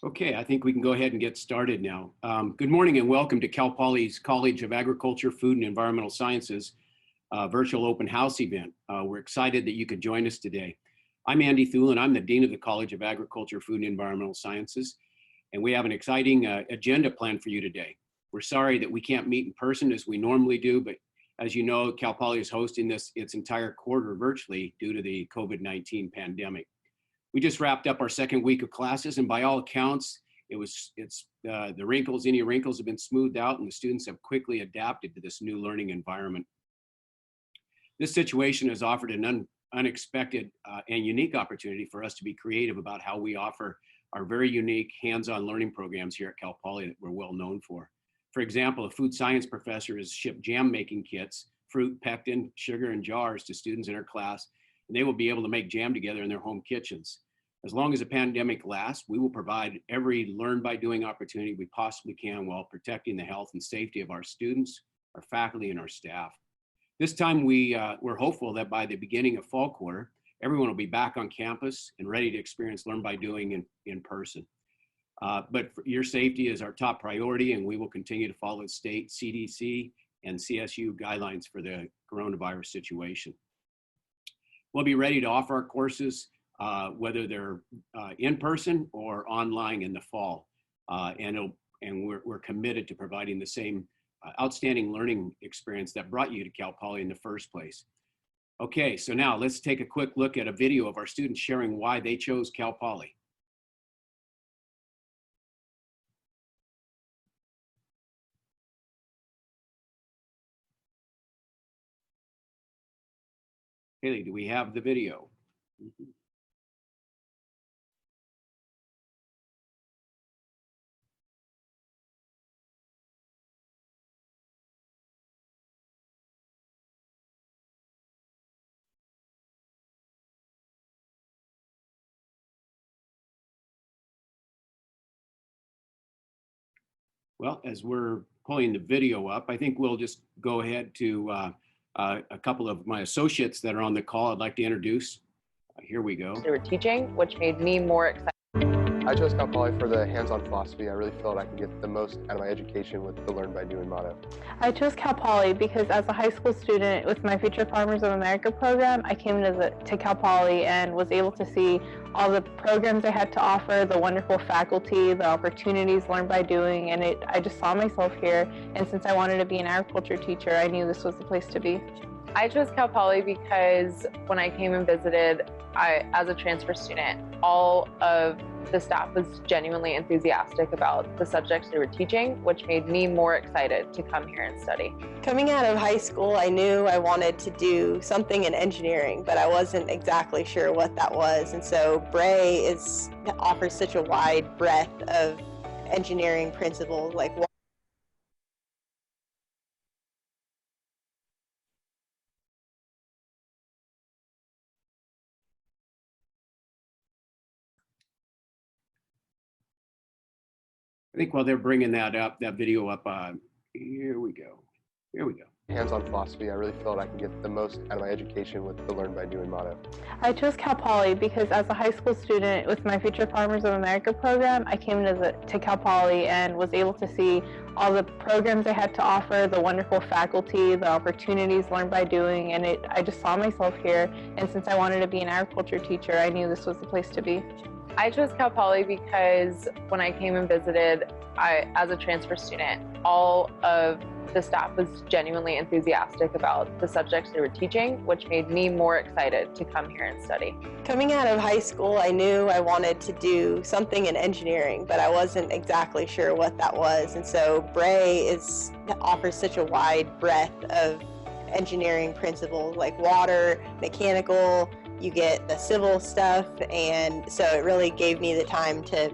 Okay, I think we can go ahead and get started now. Good morning and welcome to Cal Poly's College of Agriculture, Food and Environmental Sciences virtual open house event. We're excited that you could join us today. I'm Andy Thulin. I'm the Dean of the College of Agriculture, Food and Environmental Sciences, and we have an exciting agenda planned for you today. We're sorry that we can't meet in person as we normally do, but as you know, Cal Poly is hosting its entire quarter virtually due to the COVID-19 pandemic. We just wrapped up our second week of classes, and by all accounts, the wrinkles, any wrinkles have been smoothed out, and the students have quickly adapted to this new learning environment. This situation has offered an unexpected and unique opportunity for us to be creative about how we offer our very unique hands-on learning programs here at Cal Poly that we're well known for. For example, a food science professor has shipped jam making kits, fruit, pectin, sugar, and jars to students in her class, and they will be able to make jam together in their home kitchens. As long as the pandemic lasts, we will provide every learn by doing opportunity we possibly can while protecting the health and safety of our students, our faculty, and our staff. This time we're hopeful that by the beginning of fall quarter, everyone will be back on campus and ready to experience learn by doing in person. But your safety is our top priority, and we will continue to follow state CDC and CSU guidelines for the coronavirus situation. We'll be ready to offer our courses whether they're in person or online in the fall. And we're committed to providing the same outstanding learning experience that brought you to Cal Poly in the first place. Okay, so now let's take a quick look at a video of our students sharing why they chose Cal Poly. Haley, do we have the video? Mm-hmm. Well, as we're pulling the video up, I think we'll just go ahead to a couple of my associates that are on the call I'd like to introduce. Here we go. They were teaching, which made me more excited. I chose Cal Poly for the hands-on philosophy. I really felt I could get the most out of my education with the Learn by Doing motto. I chose Cal Poly because as a high school student with my Future Farmers of America program, I came to Cal Poly and was able to see all the programs they had to offer, the wonderful faculty, the opportunities learned by doing, and I just saw myself here. And since I wanted to be an agriculture teacher, I knew this was the place to be. I chose Cal Poly because when I came and visited, as a transfer student, all of the staff was genuinely enthusiastic about the subjects they were teaching, which made me more excited to come here and study. Coming out of high school, I knew I wanted to do something in engineering, but I wasn't exactly sure what that was. And so Bray offers such a wide breadth of engineering principles, like I think while they're bringing that video up, here we go. Hands-on philosophy. I really felt I could get the most out of my education with the Learn by Doing motto. I chose Cal Poly because as a high school student with my Future Farmers of America program, I came to Cal Poly and was able to see all the programs they had to offer, the wonderful faculty, the opportunities learned by doing, and I just saw myself here. And since I wanted to be an agriculture teacher, I knew this was the place to be. I chose Cal Poly because when I came and visited, as a transfer student, all of the staff was genuinely enthusiastic about the subjects they were teaching, which made me more excited to come here and study. Coming out of high school, I knew I wanted to do something in engineering, but I wasn't exactly sure what that was. And so Bray offers such a wide breadth of engineering principles, like water, mechanical, you get the civil stuff, and so it really gave me the time to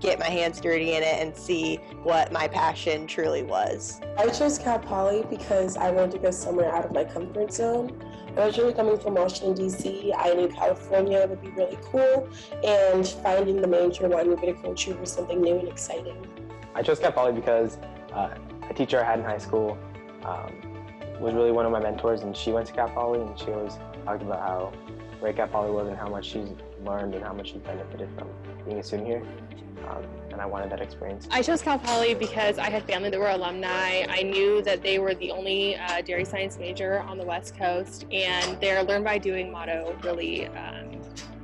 get my hands dirty in it and see what my passion truly was. I chose Cal Poly because I wanted to go somewhere out of my comfort zone. Originally coming from Washington, D.C., I knew California would be really cool, and finding the major wine viticulture was something new and exciting. I chose Cal Poly because a teacher I had in high school was really one of my mentors, and she went to Cal Poly, and she always talked about how great Cal Poly was and how much she's learned and how much you've benefited from being a student here. And I wanted that experience. I chose Cal Poly because I had family that were alumni. I knew that they were the only dairy science major on the West Coast, and their Learn by Doing motto really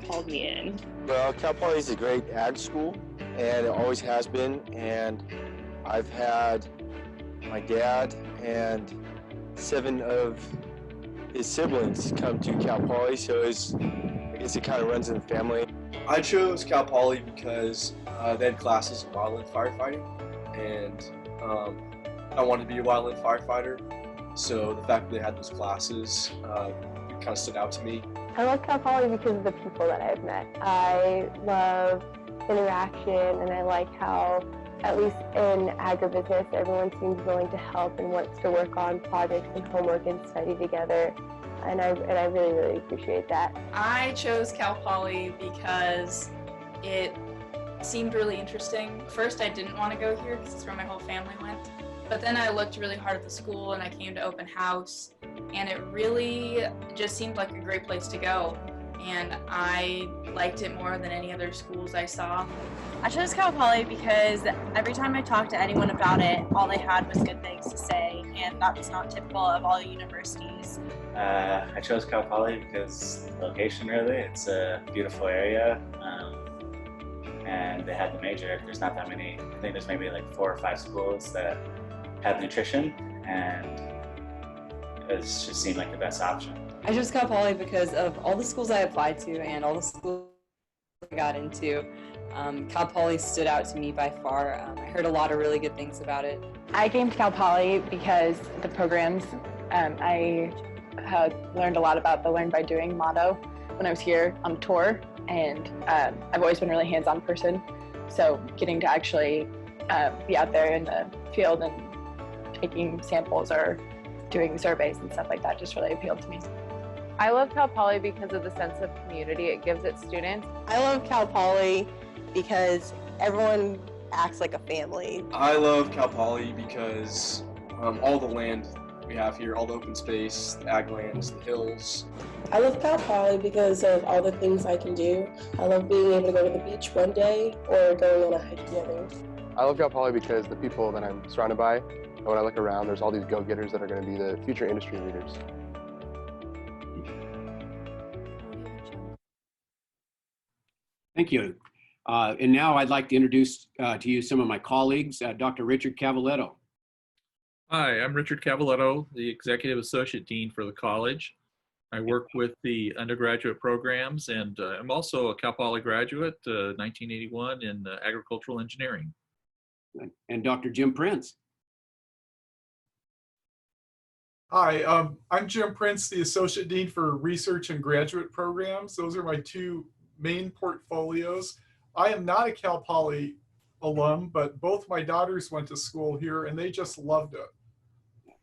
called me in. Well, Cal Poly is a great ag school, and it always has been. And I've had my dad and 7 of his siblings come to Cal Poly, so I guess it kind of runs in the family. I chose Cal Poly because they had classes in wildland firefighting, and I wanted to be a wildland firefighter, so the fact that they had those classes kind of stood out to me. I love Cal Poly because of the people that I've met. I love interaction, and I like how, at least in agribusiness, everyone seems willing to help and wants to work on projects and homework and study together. And I really, really appreciate that. I chose Cal Poly because it seemed really interesting. First, I didn't want to go here because it's where my whole family went. But then I looked really hard at the school and I came to open house, and it really just seemed like a great place to go. And I liked it more than any other schools I saw. I chose Cal Poly because every time I talked to anyone about it, all they had was good things to say, and that was not typical of all universities. I chose Cal Poly because location, really. It's a beautiful area, and they had the major. There's not that many. I think there's maybe like 4 or 5 schools that have nutrition, and it just seemed like the best option. I chose Cal Poly because of all the schools I applied to and all the schools I got into. Cal Poly stood out to me by far. I heard a lot of really good things about it. I came to Cal Poly because the programs, I had learned a lot about the Learn by Doing motto when I was here on tour, and I've always been a really hands-on person, so getting to actually be out there in the field and taking samples or doing surveys and stuff like that just really appealed to me. I love Cal Poly because of the sense of community it gives its students. I love Cal Poly because everyone acts like a family. I love Cal Poly because all the land we have here, all the open space, the ag lands, the hills. I love Cal Poly because of all the things I can do. I love being able to go to the beach one day or going on a hike the other. I love Cal Poly because the people that I'm surrounded by, and when I look around, there's all these go-getters that are going to be the future industry leaders. Thank you. And now I'd like to introduce to you some of my colleagues, Dr. Richard Cavaletto. Hi, I'm Richard Cavaletto, the Executive Associate Dean for the college. I work with the undergraduate programs, and I'm also a Cal Poly graduate, 1981 in agricultural engineering. And Dr. Jim Prince. Hi, I'm Jim Prince, the Associate Dean for Research and Graduate Programs. Those are my 2 main portfolios. I am not a Cal Poly alum, but both my daughters went to school here and they just loved it.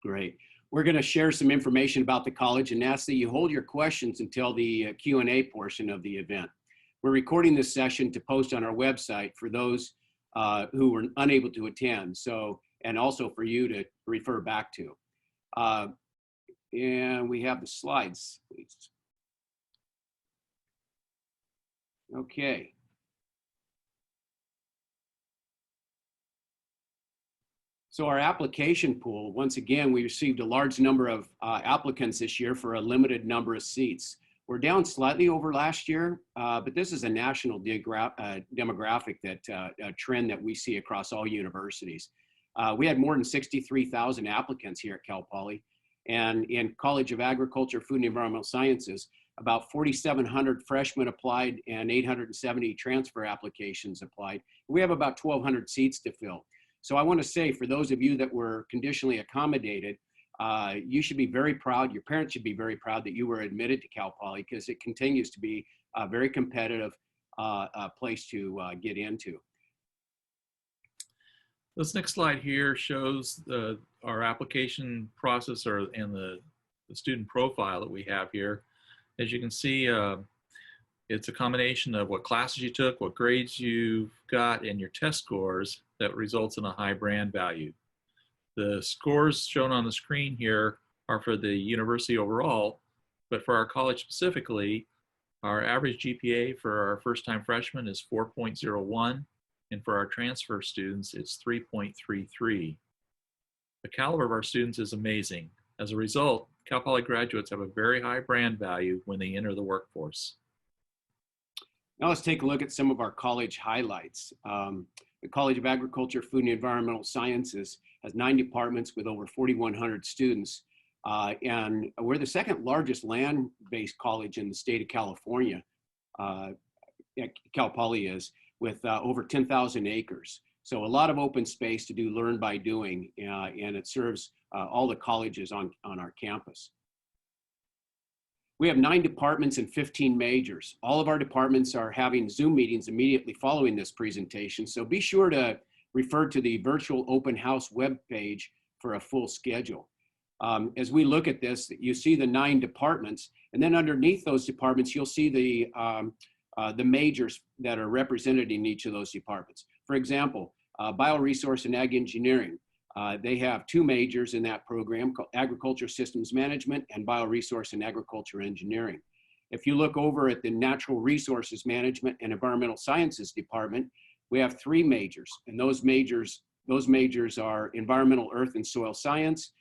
Great. We're going to share some information about the college and ask that you hold your questions until the Q&A portion of the event. We're recording this session to post on our website for those who were unable to attend, and also for you to refer back to. And we have the slides, please. Okay. So our application pool, once again, we received a large number of applicants this year for a limited number of seats. We're down slightly over last year, but this is a national demographic trend that we see across all universities. We had more than 63,000 applicants here at Cal Poly, and in College of Agriculture, Food and Environmental Sciences, about 4,700 freshmen applied and 870 transfer applications applied. We have about 1,200 seats to fill. So I want to say, for those of you that were conditionally accommodated, you should be very proud, your parents should be very proud that you were admitted to Cal Poly, because it continues to be a very competitive place to get into. This next slide here shows our application process and the student profile that we have here. As you can see, it's a combination of what classes you took, what grades you've got, and your test scores that results in a high brand value. The scores shown on the screen here are for the university overall, but for our college specifically, Our average GPA for our first-time freshmen is 4.01, and for our transfer students, it's 3.33. The caliber of our students is amazing. As a result, Cal Poly graduates have a very high brand value when they enter the workforce. Now let's take a look at some of our college highlights. The College of Agriculture, Food and Environmental Sciences has 9 departments with over 4,100 students. And we're the second largest land-based college in the state of California. Cal Poly is, with over 10,000 acres. So a lot of open space to do learn by doing, and it serves all the colleges on our campus. We have 9 departments and 15 majors. All of our departments are having Zoom meetings immediately following this presentation, so be sure to refer to the virtual open house webpage for a full schedule. As we look at this, you see the 9 departments, and then underneath those departments, you'll see the majors that are represented in each of those departments. For example, Bioresource and Ag Engineering. They have 2 majors in that program, called Agriculture Systems Management and Bioresource and Agriculture Engineering. If you look over at the Natural Resources Management and Environmental Sciences Department, we have 3 majors, and those majors are Environmental Earth and Soil Science,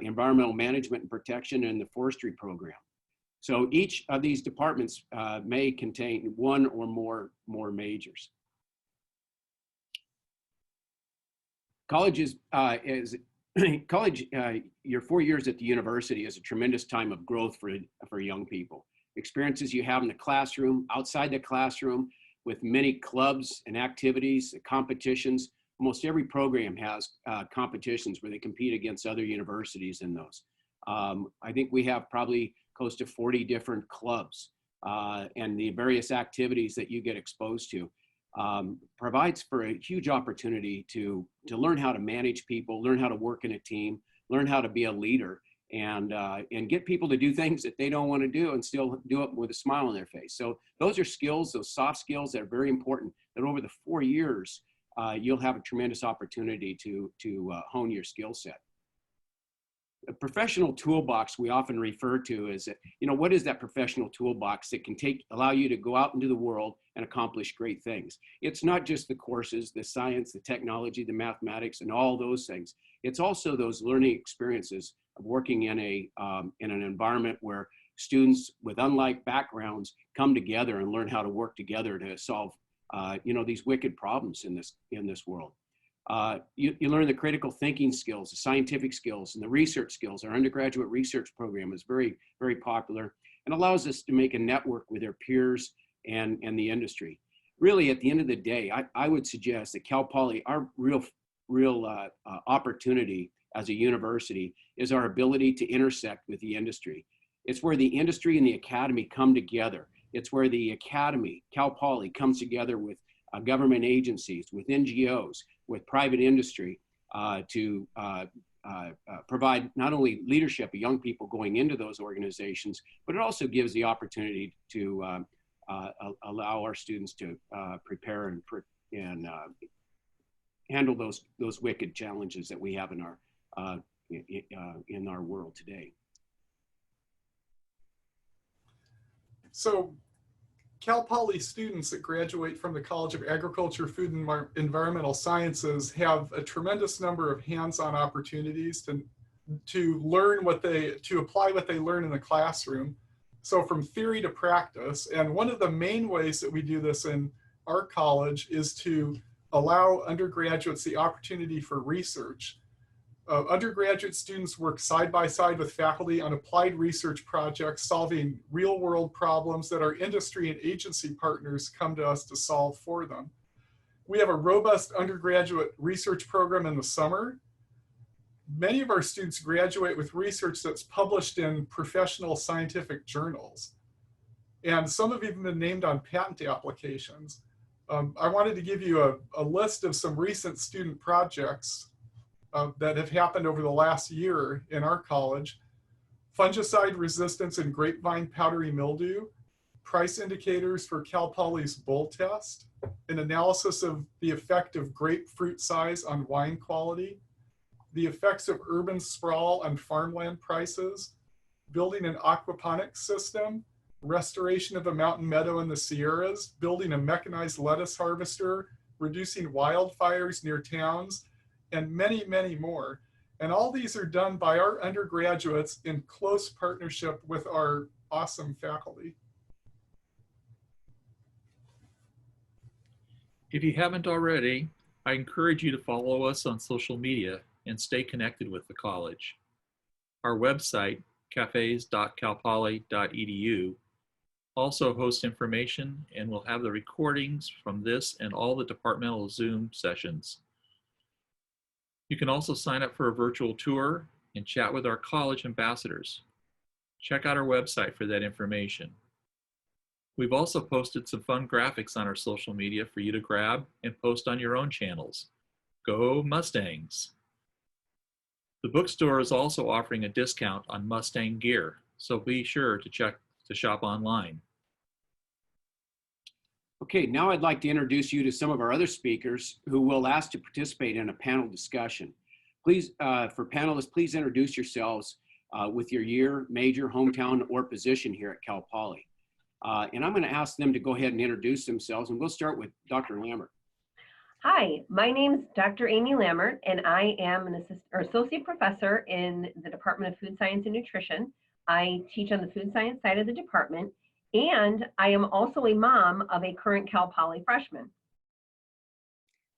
Environmental Management and Protection, and the Forestry Program. So each of these departments may contain 1 or more majors. College your 4 years at the university is a tremendous time of growth for young people. Experiences you have in the classroom, outside the classroom, with many clubs and activities, competitions. Almost every program has competitions where they compete against other universities in those. I think we have probably close to 40 different clubs, and the various activities that you get exposed to provides for a huge opportunity to learn how to manage people, learn how to work in a team, learn how to be a leader, and get people to do things that they don't want to do and still do it with a smile on their face. So those are skills, those soft skills that are very important, that over the 4 years, you'll have a tremendous opportunity to hone your skill set. A professional toolbox we often refer to is, what is that professional toolbox that can allow you to go out into the world and accomplish great things? It's not just the courses, the science, the technology, the mathematics, and all those things. It's also those learning experiences of working in an environment where students with unlike backgrounds come together and learn how to work together to solve these wicked problems in this world. You learn the critical thinking skills, the scientific skills, and the research skills. Our undergraduate research program is very, very popular and allows us to make a network with our peers and the industry. Really, at the end of the day, I would suggest that Cal Poly, our real opportunity as a university is our ability to intersect with the industry. It's where the industry and the academy come together. It's where the academy, Cal Poly, comes together with government agencies, with NGOs, with private industry to provide not only leadership of young people going into those organizations, but it also gives the opportunity to allow our students to prepare and handle those wicked challenges that we have in our world today. So Cal Poly students that graduate from the College of Agriculture, Food and Environmental Sciences have a tremendous number of hands-on opportunities to apply what they learn in the classroom. So from theory to practice. And one of the main ways that we do this in our college is to allow undergraduates the opportunity for research. Undergraduate students work side by side with faculty on applied research projects, solving real world problems that our industry and agency partners come to us to solve for them. We have a robust undergraduate research program in the summer. Many of our students graduate with research that's published in professional scientific journals. And some have even been named on patent applications. I wanted to give you a list of some recent student projects that have happened over the last year in our college. Fungicide resistance in grapevine powdery mildew, price indicators for Cal Poly's bull test, an analysis of the effect of grapefruit size on wine quality, the effects of urban sprawl on farmland prices, building an aquaponics system, restoration of a mountain meadow in the Sierras, building a mechanized lettuce harvester, reducing wildfires near towns, and many, many more. And all these are done by our undergraduates in close partnership with our awesome faculty. If you haven't already, I encourage you to follow us on social media and stay connected with the college. Our website, cafes.calpoly.edu, also hosts information and will have the recordings from this and all the departmental Zoom sessions. You can also sign up for a virtual tour and chat with our college ambassadors. Check out our website for that information. We've also posted some fun graphics on our social media for you to grab and post on your own channels. Go Mustangs! The bookstore is also offering a discount on Mustang gear, so be sure to check to shop online. Okay, now I'd like to introduce you to some of our other speakers who will ask to participate in a panel discussion. Please, for panelists, please introduce yourselves with your year, major, hometown, or position here at Cal Poly. And I'm going to ask them to go ahead and introduce themselves, and we'll start with Dr. Lambert. Hi, my name is Dr. Amy Lambert, and I am an associate professor in the Department of Food Science and Nutrition. I teach on the food science side of the department, and I am also a mom of a current Cal Poly freshman.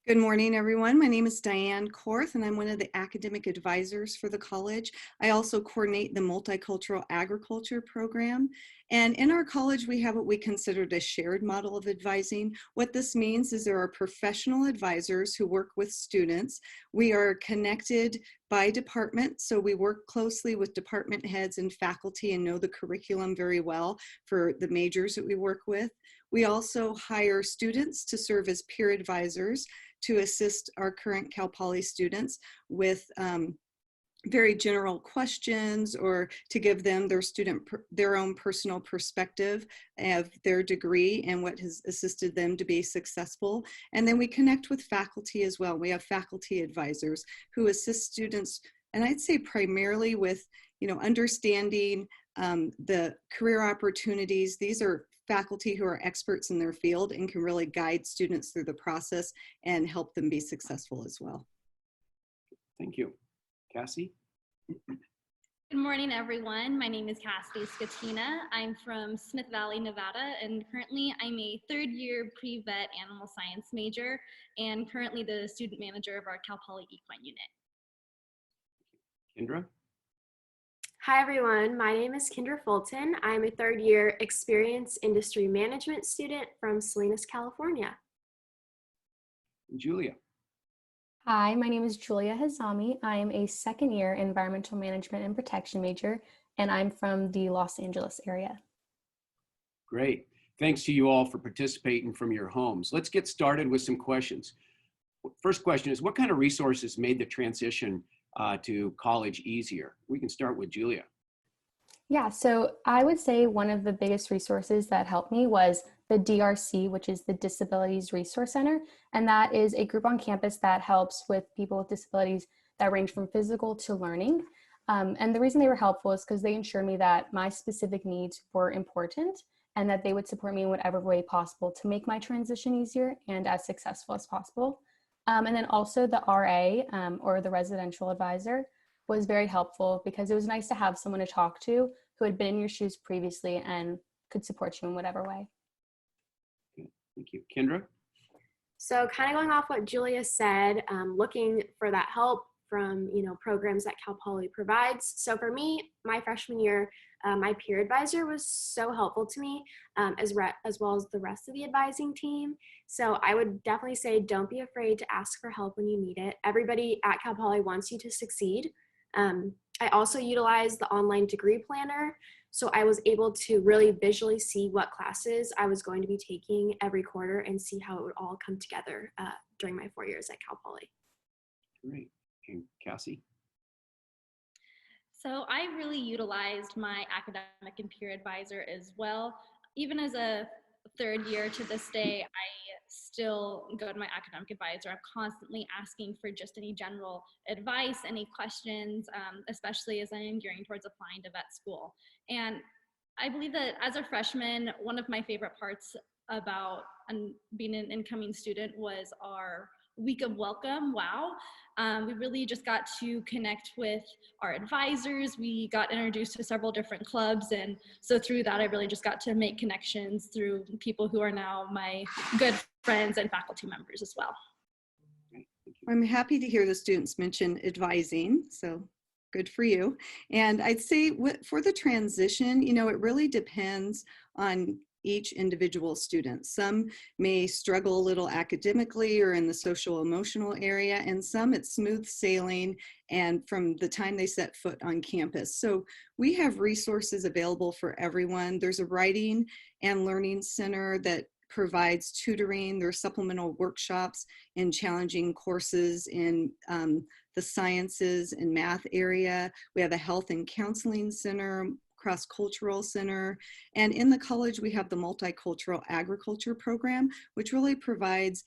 Good morning, everyone. My name is Diane Korth, and I'm one of the academic advisors for the college. I also coordinate the Multicultural Agriculture program. And in our college, we have what we consider a shared model of advising. What this means is there are professional advisors who work with students. We are connected by department, so we work closely with department heads and faculty and know the curriculum very well for the majors that we work with. We also hire students to serve as peer advisors to assist our current Cal Poly students with very general questions or to give them their own personal perspective of their degree and what has assisted them to be successful. And then we connect with faculty as well. We have faculty advisors who assist students, and I'd say primarily with, understanding the career opportunities. These are faculty who are experts in their field and can really guide students through the process and help them be successful as well. Thank you. Cassie? Good morning, everyone. My name is Cassidy Scatina. I'm from Smith Valley, Nevada, and currently I'm a third-year pre-vet animal science major and currently the student manager of our Cal Poly Equine Unit. Kendra? Hi, everyone. My name is Kendra Fulton. I'm a third-year Experience Industry Management student from Salinas, California. Julia? Hi, my name is Julia Hazami. I am a second-year Environmental Management and Protection major, and I'm from the Los Angeles area. Great. Thanks to you all for participating from your homes. Let's get started with some questions. First question is, what kind of resources made the transition to college easier? We can start with Julia. Yeah, so I would say one of the biggest resources that helped me was the DRC, which is the Disabilities Resource Center. And that is a group on campus that helps with people with disabilities that range from physical to learning. And the reason they were helpful is because they ensured me that my specific needs were important and that they would support me in whatever way possible to make my transition easier and as successful as possible. And then also the RA, or the residential advisor, was very helpful because it was nice to have someone to talk to who had been in your shoes previously and could support you in whatever way. Thank you. Kendra? So kind of going off what Julia said, looking for that help from, programs that Cal Poly provides. So for me, my freshman year, my peer advisor was so helpful to me, as well as the rest of the advising team. So I would definitely say don't be afraid to ask for help when you need it. Everybody at Cal Poly wants you to succeed. I also utilized the online degree planner, so I was able to really visually see what classes I was going to be taking every quarter and see how it would all come together during my 4 years at Cal Poly. Great. And Cassie? So I really utilized my academic and peer advisor as well. Even as a third year to this day, I still go to my academic advisor. I'm constantly asking for just any general advice, any questions, especially as I am gearing towards applying to vet school. And I believe that as a freshman, one of my favorite parts about being an incoming student was our week of welcome. Wow. We really just got to connect with our advisors. We got introduced to several different clubs. And so through that, I really just got to make connections through people who are now my good friends and faculty members as well. I'm happy to hear the students mention advising, so good for you. And I'd say for the transition, you know, it really depends on each individual student. Some may struggle a little academically or in the social emotional area, and some it's smooth sailing and from the time they set foot on campus. So we have resources available for everyone. There's a writing and learning center that provides tutoring. There's supplemental workshops and challenging courses in the sciences and math area. We have a health and counseling center, cross-cultural center, and in the college we have the multicultural agriculture program, which really provides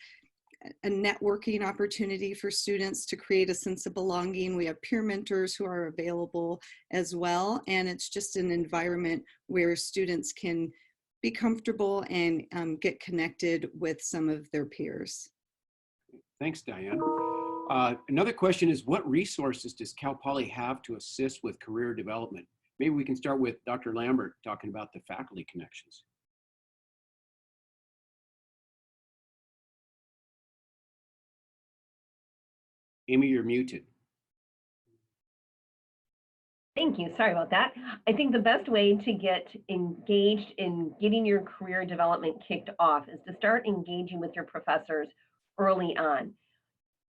a networking opportunity for students to create a sense of belonging. We have peer mentors who are available as well, and it's just an environment where students can be comfortable and get connected with some of their peers. Thanks, Diane. Another question is, what resources does Cal Poly have to assist with career development? Maybe we can start with Dr. Lambert talking about the faculty connections. Amy, you're muted. Thank you. Sorry about that. I think the best way to get engaged in getting your career development kicked off is to start engaging with your professors early on.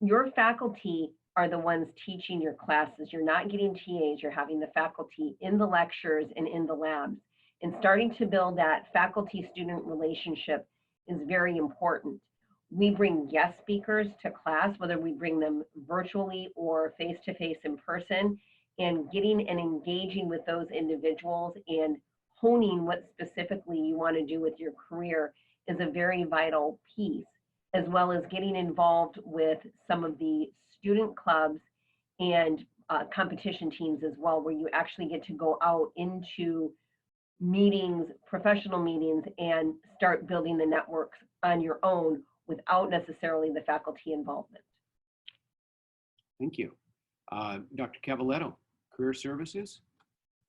Your faculty are the ones teaching your classes. You're not getting TAs, you're having the faculty in the lectures and in the labs. And starting to build that faculty-student relationship is very important. We bring guest speakers to class, whether we bring them virtually or face-to-face in person, and getting and engaging with those individuals and honing what specifically you want to do with your career is a very vital piece, as well as getting involved with some of the student clubs and competition teams as well, where you actually get to go out into meetings, professional meetings, and start building the networks on your own without necessarily the faculty involvement. Thank you. Dr. Cavaletto, Career Services?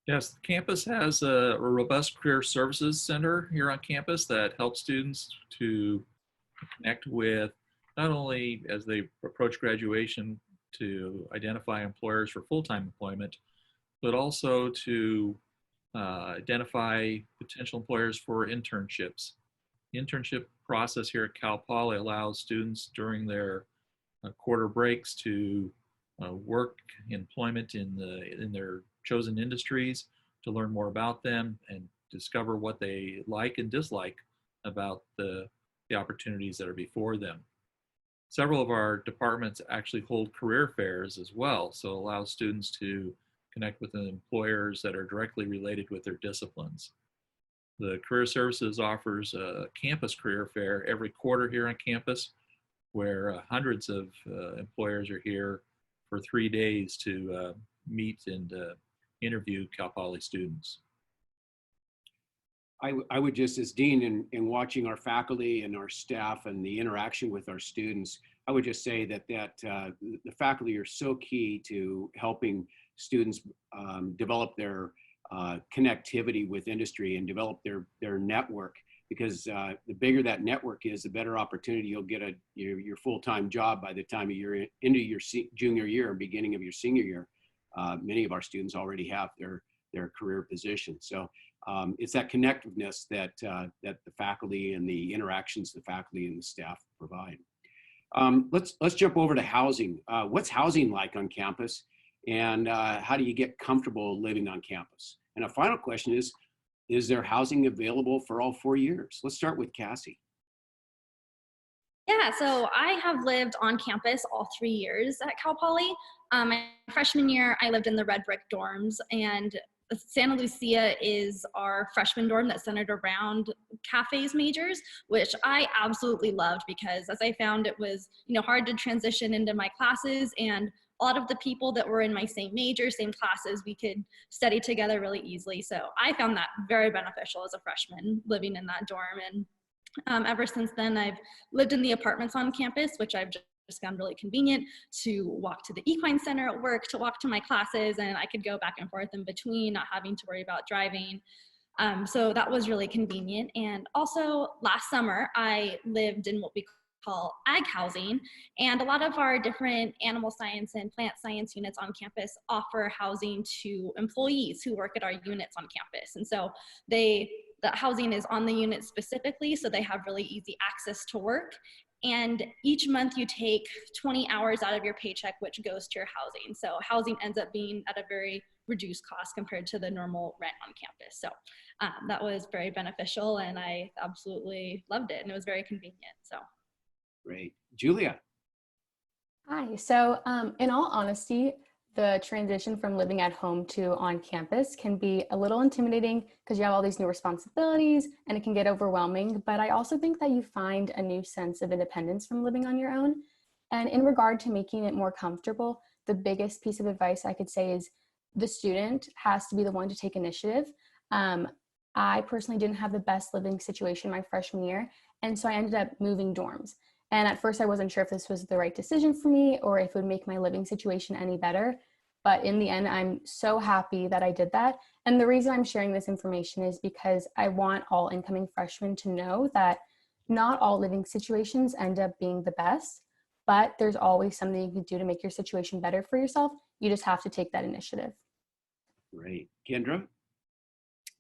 Yes, the campus has a robust career services center here on campus that helps students to connect with not only as they approach graduation to identify employers for full-time employment, but also to identify potential employers for internships. The internship process here at Cal Poly allows students during their quarter breaks to work employment in their chosen industries, to learn more about them and discover what they like and dislike about the opportunities that are before them. Several of our departments actually hold career fairs as well, so it allows students to connect with the employers that are directly related with their disciplines. The Career Services offers a campus career fair every quarter here on campus, where hundreds of employers are here for 3 days to meet and interview Cal Poly students. I would just, as dean, in watching our faculty and our staff and the interaction with our students, I would just say that the faculty are so key to helping students develop their connectivity with industry and develop their network, because the bigger that network is, the better opportunity you'll get your full-time job by the time you're into your junior year or beginning of your senior year. Many of our students already have their career position. So it's that connectiveness that the faculty and the interactions the faculty and the staff provide. Let's jump over to housing. What's housing like on campus, and how do you get comfortable living on campus? And a final question is there housing available for all 4 years? Let's start with Cassie. Yeah, so I have lived on campus all 3 years at Cal Poly. My freshman year, I lived in the red brick dorms, and Santa Lucia is our freshman dorm that's centered around cafes majors, which I absolutely loved, because as I found, it was hard to transition into my classes, and a lot of the people that were in my same major, same classes, we could study together really easily. So I found that very beneficial as a freshman living in that dorm. And ever since then, I've lived in the apartments on campus, which I've just found really convenient to walk to the Equine Center at work, to walk to my classes, and I could go back and forth in between, not having to worry about driving. So that was really convenient. And also last summer, I lived in what we call ag housing, and a lot of our different animal science and plant science units on campus offer housing to employees who work at our units on campus. And so the housing is on the unit specifically, so they have really easy access to work. And each month you take 20 hours out of your paycheck, which goes to your housing. So housing ends up being at a very reduced cost compared to the normal rent on campus. So that was very beneficial, and I absolutely loved it, and it was very convenient. So great. Julia. Hi. So in all honesty, the transition from living at home to on campus can be a little intimidating because you have all these new responsibilities and it can get overwhelming. But I also think that you find a new sense of independence from living on your own. And in regard to making it more comfortable, the biggest piece of advice I could say is the student has to be the one to take initiative. I personally didn't have the best living situation my freshman year, and so I ended up moving dorms. And at first I wasn't sure if this was the right decision for me or if it would make my living situation any better. But in the end, I'm so happy that I did that. And the reason I'm sharing this information is because I want all incoming freshmen to know that not all living situations end up being the best, but there's always something you can do to make your situation better for yourself. You just have to take that initiative. Great. Kendra?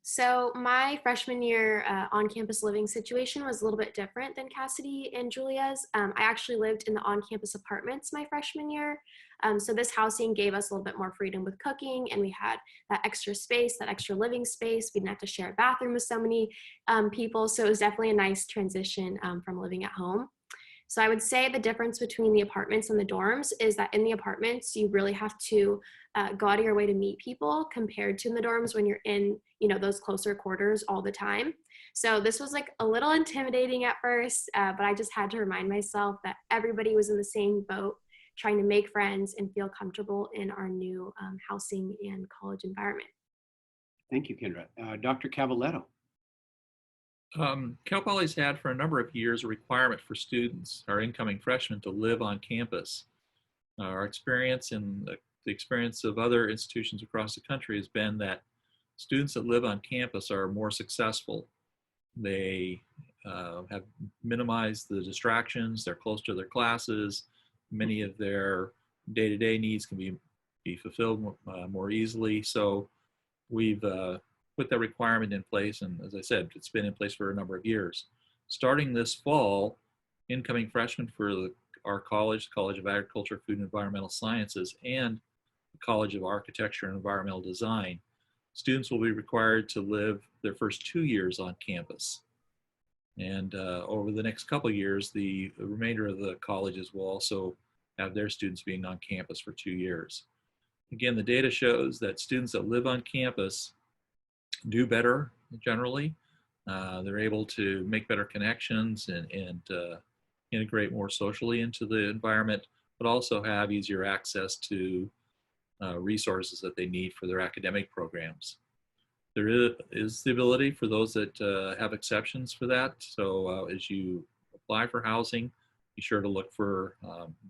So my freshman year on-campus living situation was a little bit different than Cassidy and Julia's. I actually lived in the on-campus apartments my freshman year. So this housing gave us a little bit more freedom with cooking, and we had that extra space, that extra living space. We didn't have to share a bathroom with so many people. So it was definitely a nice transition from living at home. So I would say the difference between the apartments and the dorms is that in the apartments, you really have to go out of your way to meet people compared to in the dorms when you're in, those closer quarters all the time. So this was like a little intimidating at first, but I just had to remind myself that everybody was in the same boat, trying to make friends and feel comfortable in our new housing and college environment. Thank you, Kendra. Dr. Cavaletto. Cal Poly's had for a number of years a requirement for students, our incoming freshmen, to live on campus. Our experience and the experience of other institutions across the country has been that students that live on campus are more successful. They have minimized the distractions, they're close to their classes, many of their day-to-day needs can be fulfilled more easily. So we've put that requirement in place, and as I said, it's been in place for a number of years. Starting this fall, incoming freshmen for our college, the College of Agriculture, Food and Environmental Sciences, and the College of Architecture and Environmental Design, students will be required to live their first 2 years on campus. And over the next couple of years, the remainder of the colleges will also have their students being on campus for 2 years. Again, the data shows that students that live on campus do better generally. They're able to make better connections and integrate more socially into the environment, but also have easier access to resources that they need for their academic programs. There is the ability for those that have exceptions for that. So as you apply for housing, be sure to look for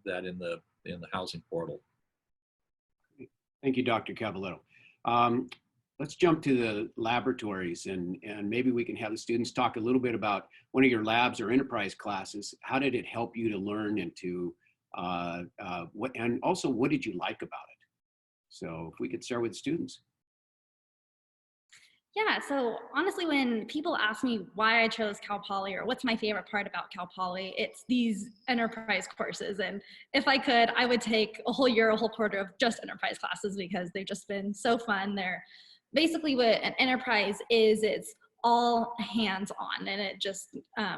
that in the housing portal. Thank you, Dr. Cavaletto. Let's jump to the laboratories, and maybe we can have the students talk a little bit about one of your labs or enterprise classes. How did it help you to learn and to, and also what did you like about it? So if we could start with students. Yeah, so honestly, when people ask me why I chose Cal Poly or what's my favorite part about Cal Poly, it's these enterprise courses. And if I could, I would take a whole year, a whole quarter of just enterprise classes because they've just been so fun. They're basically what an enterprise is, it's all hands-on, and it just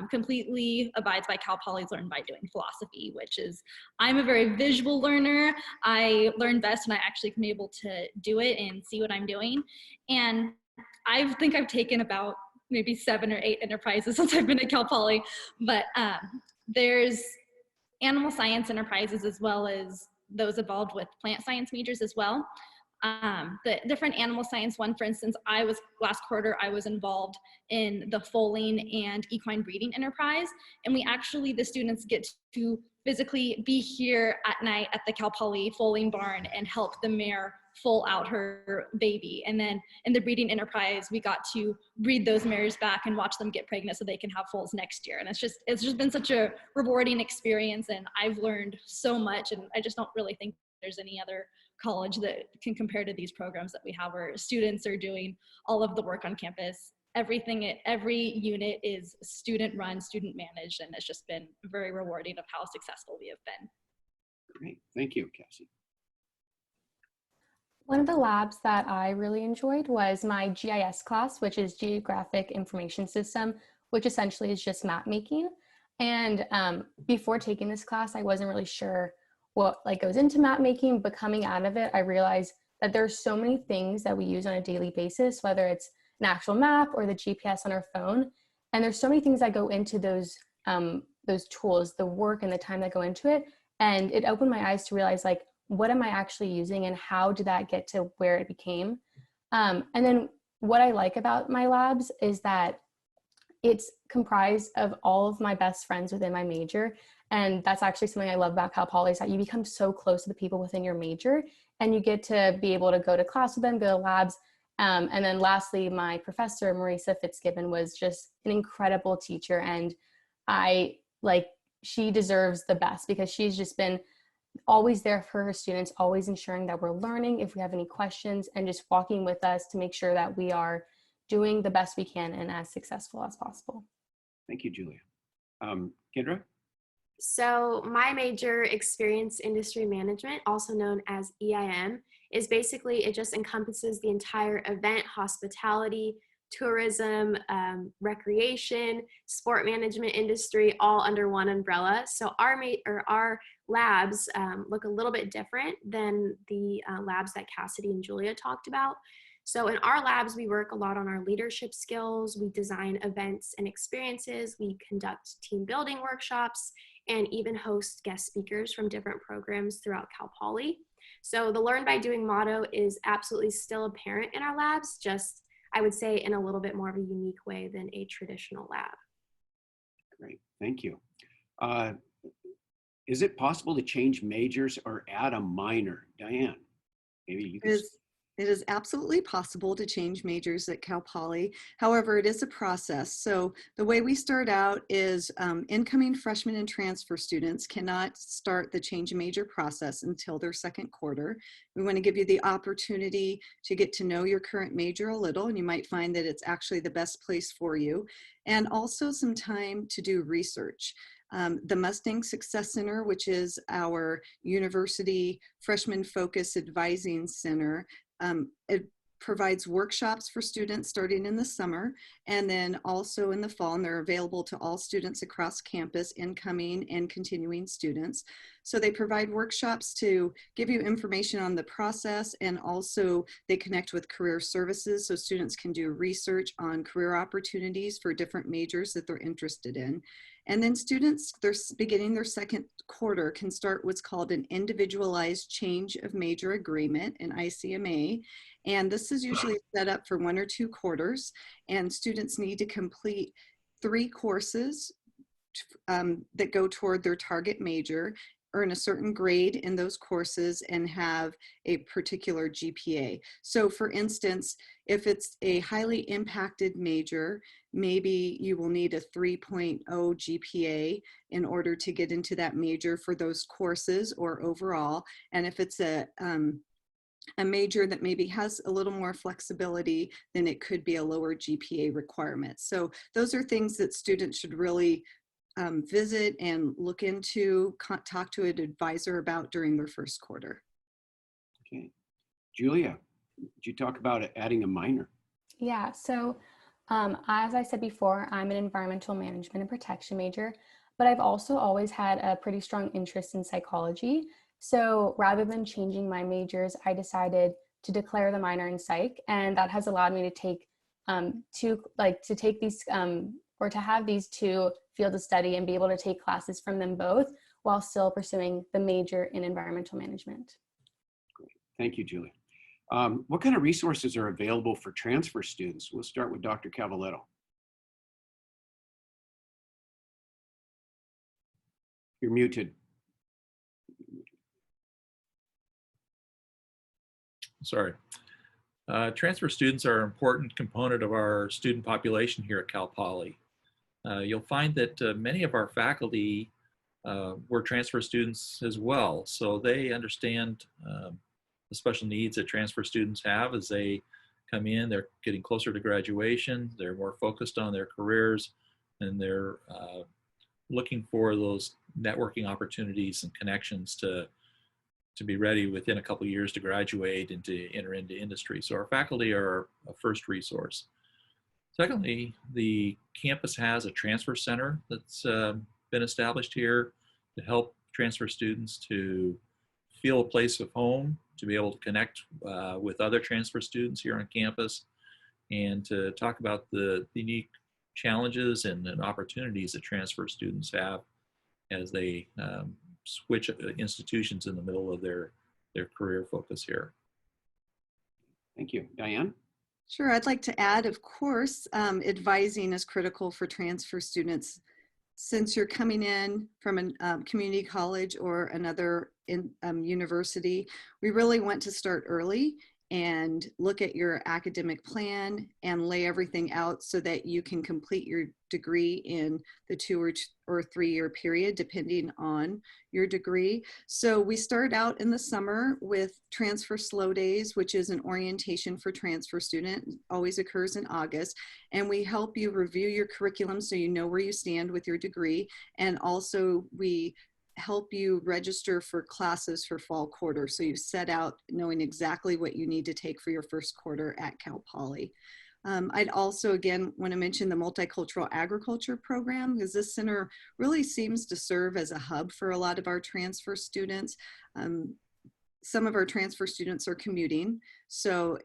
completely abides by Cal Poly's Learn by Doing philosophy, which is, I'm a very visual learner. I learn best when I actually can be able to do it and see what I'm doing. And I think I've taken about maybe 7 or 8 enterprises since I've been at Cal Poly, but there's animal science enterprises as well as those involved with plant science majors as well. The different animal science one, for instance, last quarter, I was involved in the foaling and equine breeding enterprise. And the students get to physically be here at night at the Cal Poly foaling barn and help the mare foal out her baby. And then in the breeding enterprise, we got to breed those mares back and watch them get pregnant so they can have foals next year. And it's just been such a rewarding experience, and I've learned so much, and I just don't really think there's any other college that can compare to these programs that we have, where students are doing all of the work on campus. Every unit is student run, student managed, and it's just been very rewarding of how successful we have been. Great, thank you, Cassie. One of the labs that I really enjoyed was my GIS class, which is Geographic Information System, which essentially is just map making. And before taking this class, I wasn't really sure what goes into map making, but coming out of it, I realized that there's so many things that we use on a daily basis, whether it's an actual map or the GPS on our phone. And there's so many things that go into those tools, the work and the time that go into it. And it opened my eyes to realize, what am I actually using and how did that get to where it became? And then what I like about my labs is that it's comprised of all of my best friends within my major. And that's actually something I love about Cal Poly, is that you become so close to the people within your major and you get to be able to go to class with them, go to labs. And then lastly, my professor, Marisa Fitzgibbon, was just an incredible teacher. And she deserves the best because she's just been always there for her students, always ensuring that we're learning if we have any questions, and just walking with us to make sure that we are doing the best we can and as successful as possible. Thank you, Julia. Kendra? So my major, Experience Industry Management, also known as EIM, is basically, it just encompasses the entire event, hospitality, tourism, recreation, sport management industry, all under one umbrella. So our labs look a little bit different than the labs that Cassidy and Julia talked about. So in our labs, we work a lot on our leadership skills. We design events and experiences. We conduct team building workshops and even host guest speakers from different programs throughout Cal Poly. So the Learn by Doing motto is absolutely still apparent in our labs, just I would say in a little bit more of a unique way than a traditional lab. Great, thank you. Is it possible to change majors or add a minor? Diane, maybe you can. It is absolutely possible to change majors at Cal Poly. However, it is a process. So the way we start out is incoming freshmen and transfer students cannot start the change of major process until their second quarter. We want to give you the opportunity to get to know your current major a little, and you might find that it's actually the best place for you, and also some time to do research. The Mustang Success Center, which is our university freshman focus advising center, it provides workshops for students starting in the summer and then also in the fall, and they're available to all students across campus, incoming and continuing students. So they provide workshops to give you information on the process, and also they connect with career services so students can do research on career opportunities for different majors that they're interested in. And then students, they're beginning their second quarter, can start what's called an individualized change of major agreement, an ICMA. And this is usually set up for 1 or 2 quarters. And students need to complete 3 courses that go toward their target major, earn a certain grade in those courses, and have a particular GPA. So for instance, if it's a highly impacted major, maybe you will need a 3.0 GPA in order to get into that major for those courses or overall. And if it's a major that maybe has a little more flexibility, then it could be a lower GPA requirement. So those are things that students should really visit and look into, talk to an advisor about during their first quarter. Okay. Julia, did you talk about adding a minor? Yeah, so as I said before, I'm an environmental management and protection major, but I've also always had a pretty strong interest in psychology. So rather than changing my majors, I decided to declare the minor in psych, and that has allowed me to take to have these 2 fields of study and be able to take classes from them both while still pursuing the major in environmental management. Thank you, Julie. What kind of resources are available for transfer students? We'll start with Dr. Cavaletto. You're muted. Sorry. Transfer students are an important component of our student population here at Cal Poly. You'll find that many of our faculty were transfer students as well, so they understand the special needs that transfer students have as they come in. They're getting closer to graduation, they're more focused on their careers, and they're looking for those networking opportunities and connections to be ready within a couple of years to graduate and to enter into industry. So our faculty are a first resource. Secondly, the campus has a transfer center that's been established here to help transfer students to feel a place of home, to be able to connect with other transfer students here on campus, and to talk about the unique challenges and opportunities that transfer students have as they switch institutions in the middle of their career focus here. Thank you. Diane? Sure, I'd like to add, of course, advising is critical for transfer students. Since you're coming in from a community college or another university, we really want to start early and look at your academic plan and lay everything out so that you can complete your degree in the 2 or 3 year period, depending on your degree. So we start out in the summer with Transfer Slow Days, which is an orientation for transfer student, always occurs in August. And we help you review your curriculum so you know where you stand with your degree. And also we help you register for classes for fall quarter. So you set out knowing exactly what you need to take for your first quarter at Cal Poly. I'd also, again, want to mention the Multicultural Agriculture Program, because this center really seems to serve as a hub for a lot of our transfer students. Some of our transfer students are commuting. So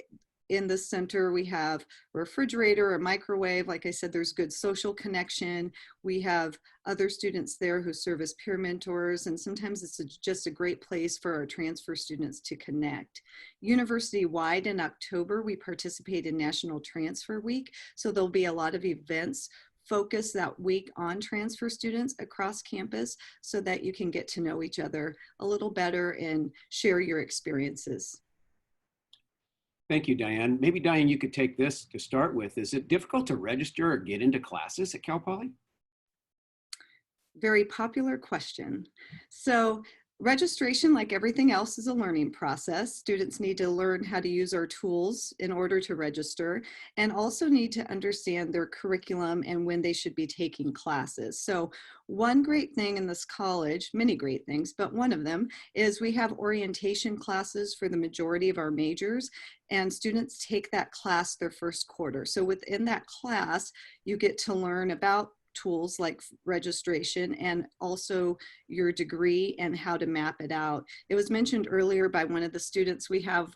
in the center, we have a refrigerator, a microwave. Like I said, there's good social connection. We have other students there who serve as peer mentors, and sometimes it's just a great place for our transfer students to connect. University-wide in October, we participate in National Transfer Week, so there'll be a lot of events focused that week on transfer students across campus so that you can get to know each other a little better and share your experiences. Thank you, Diane. Maybe Diane, you could take this to start with. Is it difficult to register or get into classes at Cal Poly? Very popular question. So registration, like everything else, is a learning process. Students need to learn how to use our tools in order to register, and also need to understand their curriculum and when they should be taking classes. So one great thing in this college, many great things, but one of them is we have orientation classes for the majority of our majors, and students take that class their first quarter. So within that class, you get to learn about tools like registration and also your degree and how to map it out. It was mentioned earlier by one of the students, we have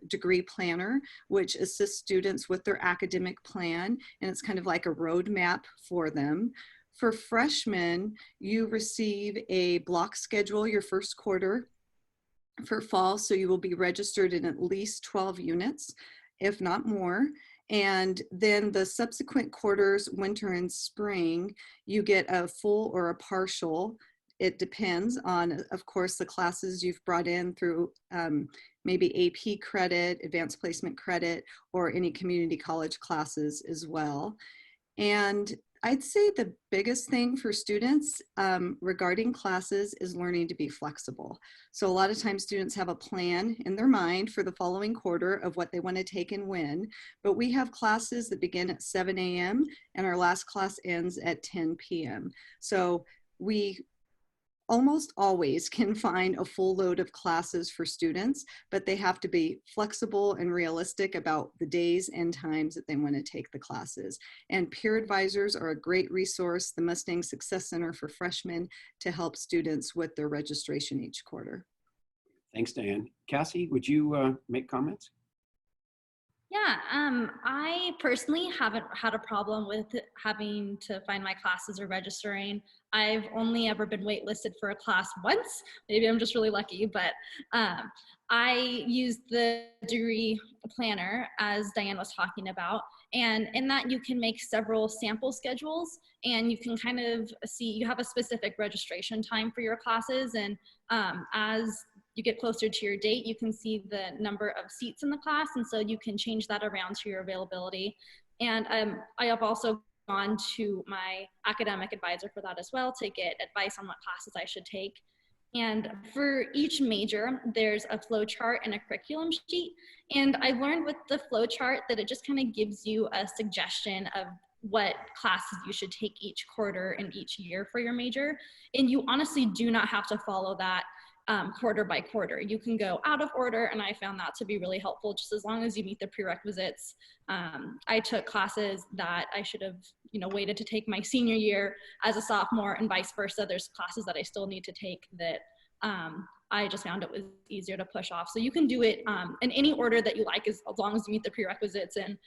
Degree Planner, which assists students with their academic plan, and it's kind of like a roadmap for them. For freshmen, you receive a block schedule your first quarter for fall, so you will be registered in at least 12 units, if not more. And then the subsequent quarters, winter and spring, you get a full or a partial. It depends on, of course, the classes you've brought in through maybe AP credit, advanced placement credit, or any community college classes as well. And I'd say the biggest thing for students regarding classes is learning to be flexible. So a lot of times students have a plan in their mind for the following quarter of what they want to take and when, but we have classes that begin at 7 a.m. and our last class ends at 10 p.m. So we almost always can find a full load of classes for students, but they have to be flexible and realistic about the days and times that they want to take the classes. And peer advisors are a great resource, the Mustang Success Center for Freshmen, to help students with their registration each quarter. Thanks, Diane. Cassie, would you make comments? Yeah, I personally haven't had a problem with having to find my classes or registering. I've only ever been waitlisted for a class once. Maybe I'm just really lucky, but I used the degree planner, as Diane was talking about, and in that you can make several sample schedules, and you can kind of see, you have a specific registration time for your classes, and as you get closer to your date, you can see the number of seats in the class, and so you can change that around to your availability. And I have also gone to my academic advisor for that as well to get advice on what classes I should take. And for each major, there's a flow chart and a curriculum sheet. And I learned with the flow chart that it just kind of gives you a suggestion of what classes you should take each quarter and each year for your major. And you honestly do not have to follow that quarter by quarter. You can go out of order, and I found that to be really helpful, just as long as you meet the prerequisites. I took classes that I should have, waited to take my senior year as a sophomore, and vice versa. There's classes that I still need to take that I just found it was easier to push off. So you can do it in any order that you like, as long as you meet the prerequisites, and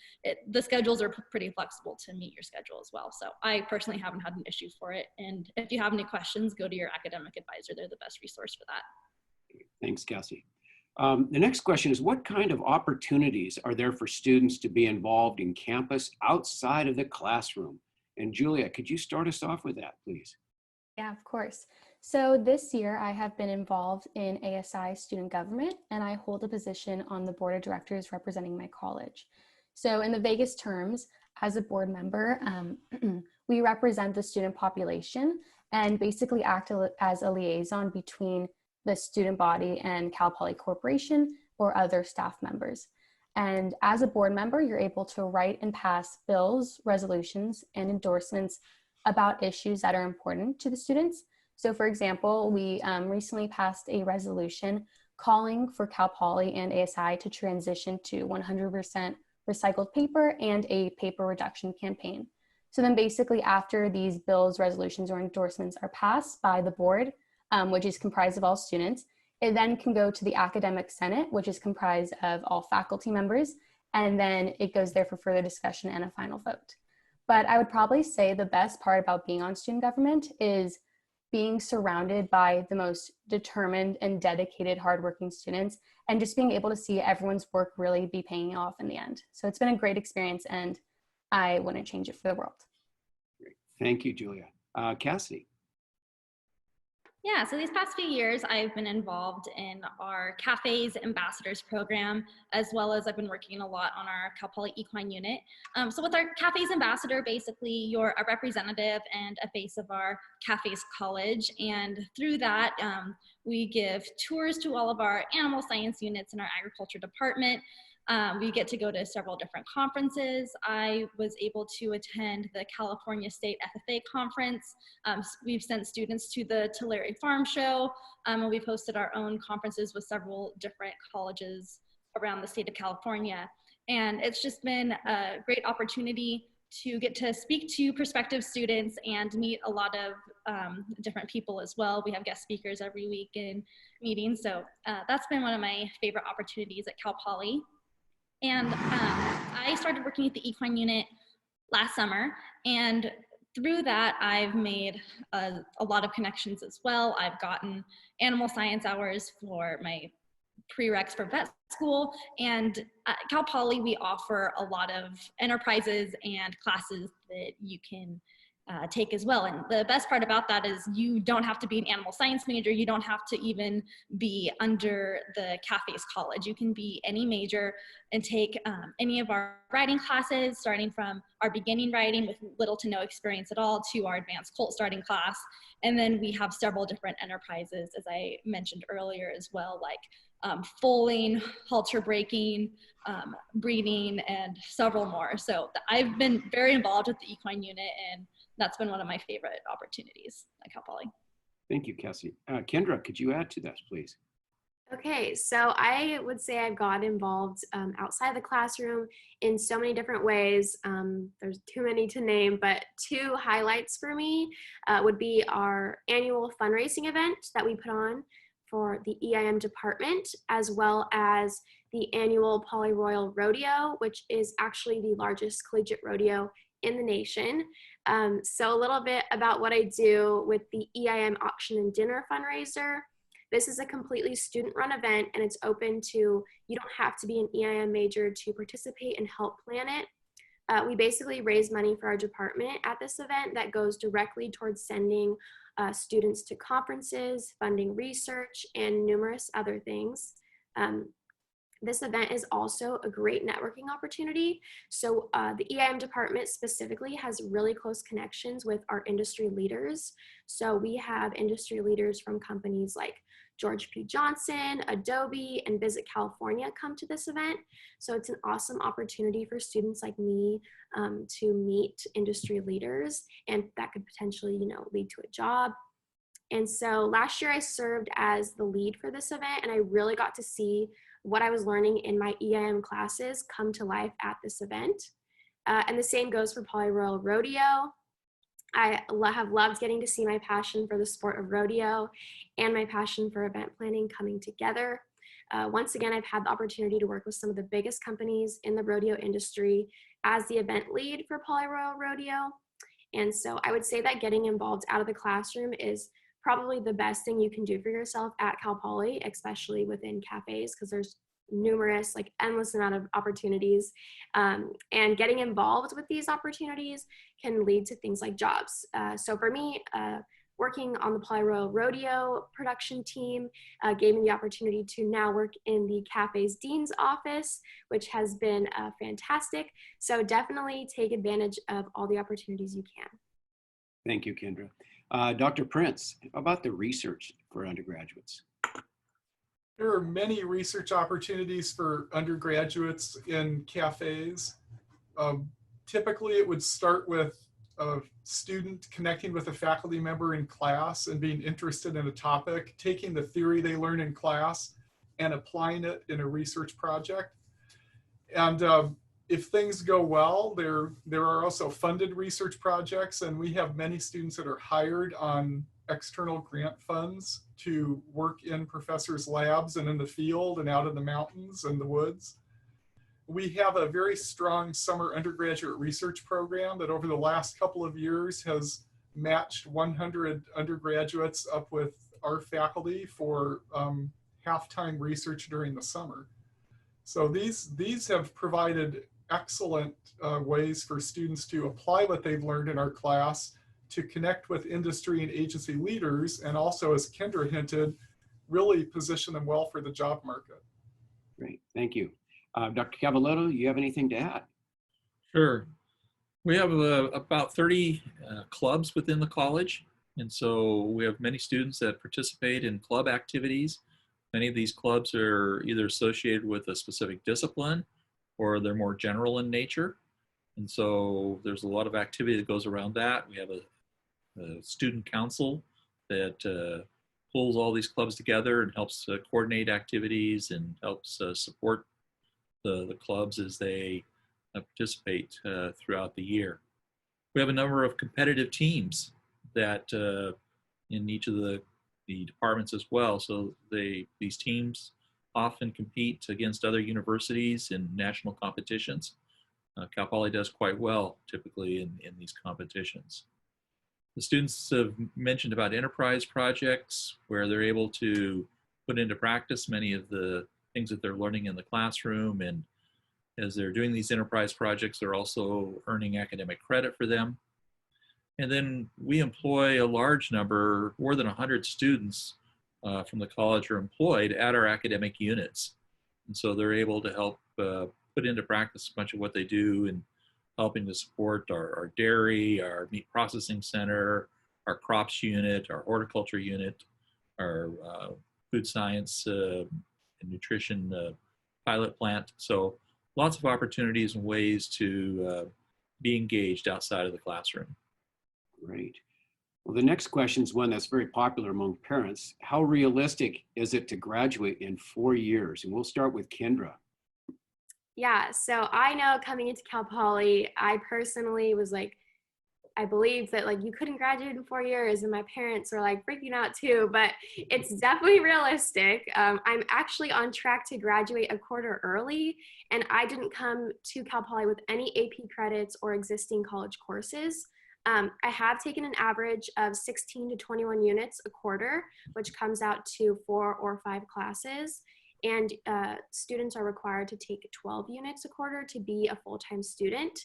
the schedules are pretty flexible to meet your schedule as well. So I personally haven't had an issue for it. And if you have any questions, go to your academic advisor. They're the best resource for that. Thanks, Cassie. The next question is, what kind of opportunities are there for students to be involved in campus outside of the classroom? And Julia, could you start us off with that, please? Yeah, of course. So this year I have been involved in ASI student government, and I hold a position on the board of directors representing my college. So in the vaguest terms, as a board member, we represent the student population and basically act as a liaison between the student body and Cal Poly Corporation or other staff members. And as a board member, you're able to write and pass bills, resolutions, and endorsements about issues that are important to the students. So for example, we recently passed a resolution calling for Cal Poly and ASI to transition to 100% recycled paper and a paper reduction campaign. So then basically after these bills, resolutions, or endorsements are passed by the board, which is comprised of all students, it then can go to the academic senate, which is comprised of all faculty members, and then it goes there for further discussion and a final vote. But I would probably say the best part about being on student government is being surrounded by the most determined and dedicated, hardworking students, and just being able to see everyone's work really be paying off in the end. So it's been a great experience, and I wouldn't change it for the world. Great. Thank you, Julia. Cassie. Yeah, so these past few years, I've been involved in our Cafes Ambassadors program, as well as I've been working a lot on our Cal Poly Equine Unit. So with our Cafes Ambassador, basically you're a representative and a face of our Cafes College. And through that, we give tours to all of our animal science units in our agriculture department. We get to go to several different conferences. I was able to attend the California State FFA conference. We've sent students to the Tulare Farm Show, and we've hosted our own conferences with several different colleges around the state of California. And it's just been a great opportunity to get to speak to prospective students and meet a lot of different people as well. We have guest speakers every week in meetings. So that's been one of my favorite opportunities at Cal Poly. And I started working at the Equine Unit last summer, and through that, I've made a lot of connections as well. I've gotten animal science hours for my prereqs for vet school, and at Cal Poly, we offer a lot of enterprises and classes that you can take as well. And the best part about that is you don't have to be an animal science major. You don't have to even be under the Cafes College. You can be any major and take any of our writing classes, starting from our beginning writing with little to no experience at all to our advanced colt starting class. And then we have several different enterprises, as I mentioned earlier as well, like foaling, halter breaking, breeding, and several more. So I've been very involved with the Equine Unit, and that's been one of my favorite opportunities at Cal Poly. Thank you, Cassie. Kendra, could you add to that, please? Okay, so I would say I've got involved outside the classroom in so many different ways. There's too many to name, but two highlights for me would be our annual fundraising event that we put on for the EIM department, as well as the annual Poly Royal Rodeo, which is actually the largest collegiate rodeo in the nation. So a little bit about what I do with the EIM auction and dinner fundraiser. This is a completely student-run event, and it's open to, you don't have to be an EIM major to participate and help plan it. We basically raise money for our department at this event that goes directly towards sending students to conferences, funding research, and numerous other things. This event is also a great networking opportunity. So the EIM department specifically has really close connections with our industry leaders. So we have industry leaders from companies like George P. Johnson, Adobe, and Visit California come to this event. So it's an awesome opportunity for students like me to meet industry leaders, and that could potentially, lead to a job. And so last year I served as the lead for this event, and I really got to see what I was learning in my EIM classes come to life at this event. And the same goes for Poly Royal Rodeo. I have loved getting to see my passion for the sport of rodeo and my passion for event planning coming together. Once again, I've had the opportunity to work with some of the biggest companies in the rodeo industry as the event lead for Poly Royal Rodeo. And so I would say that getting involved out of the classroom is probably the best thing you can do for yourself at Cal Poly, especially within cafes, because there's numerous, endless amount of opportunities. And getting involved with these opportunities can lead to things like jobs. So for me, working on the Poly Royal Rodeo production team gave me the opportunity to now work in the cafe's dean's office, which has been fantastic. So definitely take advantage of all the opportunities you can. Thank you, Kendra. Dr. Prince, how about the research for undergraduates? There are many research opportunities for undergraduates in cafes. Typically, it would start with a student connecting with a faculty member in class and being interested in a topic, taking the theory they learn in class and applying it in a research project. And if things go well, there are also funded research projects, and we have many students that are hired on external grant funds to work in professors' labs and in the field and out in the mountains and the woods. We have a very strong summer undergraduate research program that over the last couple of years has matched 100 undergraduates up with our faculty for half-time research during the summer. So these have provided excellent ways for students to apply what they've learned in our class, to connect with industry and agency leaders, and also, as Kendra hinted, really position them well for the job market. Great, thank you. Dr. Cavallotto, you have anything to add? Sure. We have about 30 clubs within the college. And so we have many students that participate in club activities. Many of these clubs are either associated with a specific discipline or they're more general in nature. And so there's a lot of activity that goes around that. We have a student council that pulls all these clubs together and helps coordinate activities and helps support the clubs as they participate throughout the year. We have a number of competitive teams that in each of the departments as well. So these teams often compete against other universities in national competitions. Cal Poly does quite well typically in these competitions. The students have mentioned about enterprise projects where they're able to put into practice many of the things that they're learning in the classroom, and as they're doing these enterprise projects, they're also earning academic credit for them. And then we employ a large number, more than 100 students from the college are employed at our academic units. And so they're able to help put into practice a bunch of what they do in helping to support our dairy, our meat processing center, our crops unit, our horticulture unit, our food science and nutrition pilot plant. So lots of opportunities and ways to be engaged outside of the classroom. Great. Well, the next question is one that's very popular among parents. How realistic is it to graduate in 4 years? And we'll start with Kendra. Yeah, so I know coming into Cal Poly, I personally was like I believed that like you couldn't graduate in 4 years, and my parents were like freaking out too, but it's definitely realistic. I'm actually on track to graduate a quarter early, and I didn't come to Cal Poly with any AP credits or existing college courses. I have taken an average of 16 to 21 units a quarter, which comes out to 4 or 5 classes. And students are required to take 12 units a quarter to be a full-time student.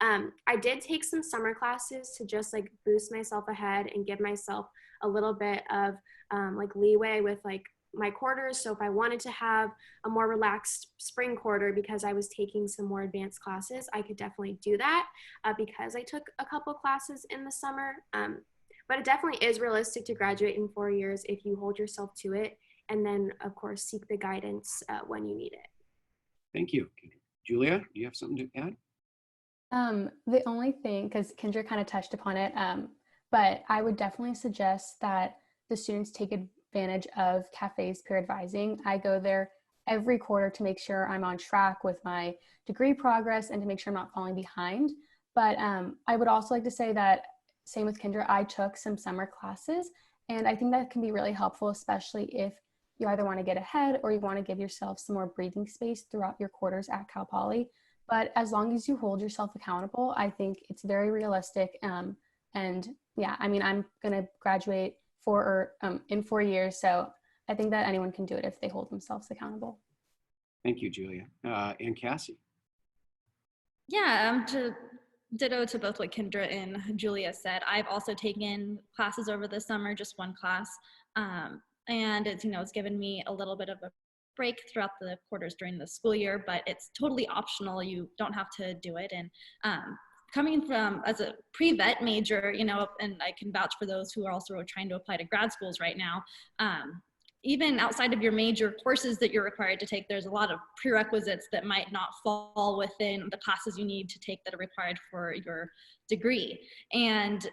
I did take some summer classes to just like boost myself ahead and give myself a little bit of like leeway with like my quarters. So if I wanted to have a more relaxed spring quarter because I was taking some more advanced classes, I could definitely do that because I took a couple classes in the summer. But it definitely is realistic to graduate in 4 years if you hold yourself to it. And then, of course, seek the guidance when you need it. Thank you. Julia, do you have something to add? The only thing, because Kendra kind of touched upon it, but I would definitely suggest that the students take advantage of cafes peer advising. I go there every quarter to make sure I'm on track with my degree progress and to make sure I'm not falling behind. But I would also like to say that, same with Kendra, I took some summer classes, and I think that can be really helpful, especially if you either want to get ahead or you want to give yourself some more breathing space throughout your quarters at Cal Poly. But as long as you hold yourself accountable, I think it's very realistic. And yeah, I mean, I'm going to graduate in 4 years. So I think that anyone can do it if they hold themselves accountable. Thank you, Julia. And Cassie. Yeah, to ditto to both what Kendra and Julia said. I've also taken classes over the summer, just one class. And it's, it's given me a little bit of a break throughout the quarters during the school year, but it's totally optional. You don't have to do it. And coming from as a pre-vet major, and I can vouch for those who are also trying to apply to grad schools right now, even outside of your major courses that you're required to take, there's a lot of prerequisites that might not fall within the classes you need to take that are required for your degree. And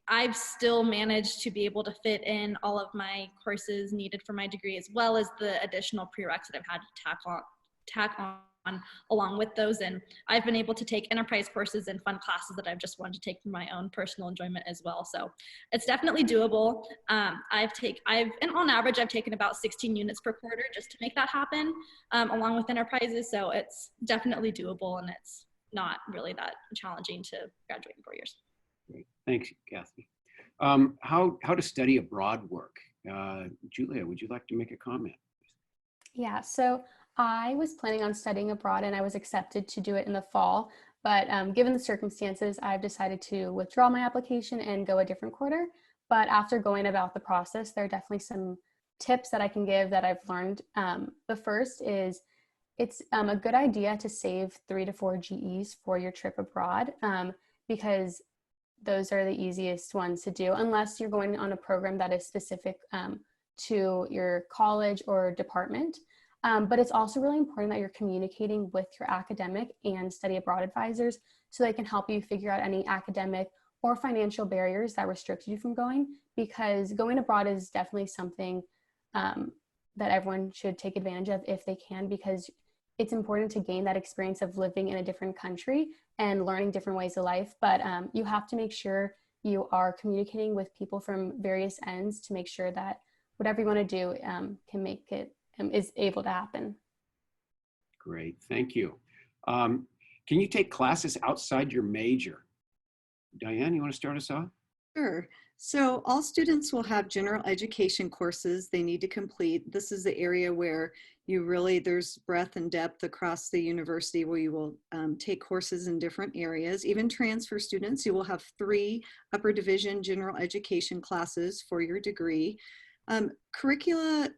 I've still managed to be able to fit in all of my courses needed for my degree, as well as the additional prereqs that I've had to tack on along with those. And I've been able to take enterprise courses and fun classes that I've just wanted to take for my own personal enjoyment as well. So it's definitely doable. And on average, I've taken about 16 units per quarter just to make that happen, along with enterprises. So it's definitely doable, and it's not really that challenging to graduate in 4 years. Great. Thanks, Kathy. How to study abroad work? Julia, would you like to make a comment? Yeah, so I was planning on studying abroad and I was accepted to do it in the fall, but given the circumstances, I've decided to withdraw my application and go a different quarter. But after going about the process, there are definitely some tips that I can give that I've learned. The first is it's a good idea to save 3 to 4 GEs for your trip abroad because those are the easiest ones to do unless you're going on a program that is specific to your college or department. But it's also really important that you're communicating with your academic and study abroad advisors so they can help you figure out any academic or financial barriers that restrict you from going, because going abroad is definitely something that everyone should take advantage of if they can, because it's important to gain that experience of living in a different country and learning different ways of life. But you have to make sure you are communicating with people from various ends to make sure that whatever you want to do can make it is able to happen. Great, thank you. Can you take classes outside your major? Diane, you want to start us off? Sure. So all students will have general education courses they need to complete. This is the area where there's breadth and depth across the university where you will take courses in different areas. Even transfer students, you will have 3 upper division general education classes for your degree. Curricula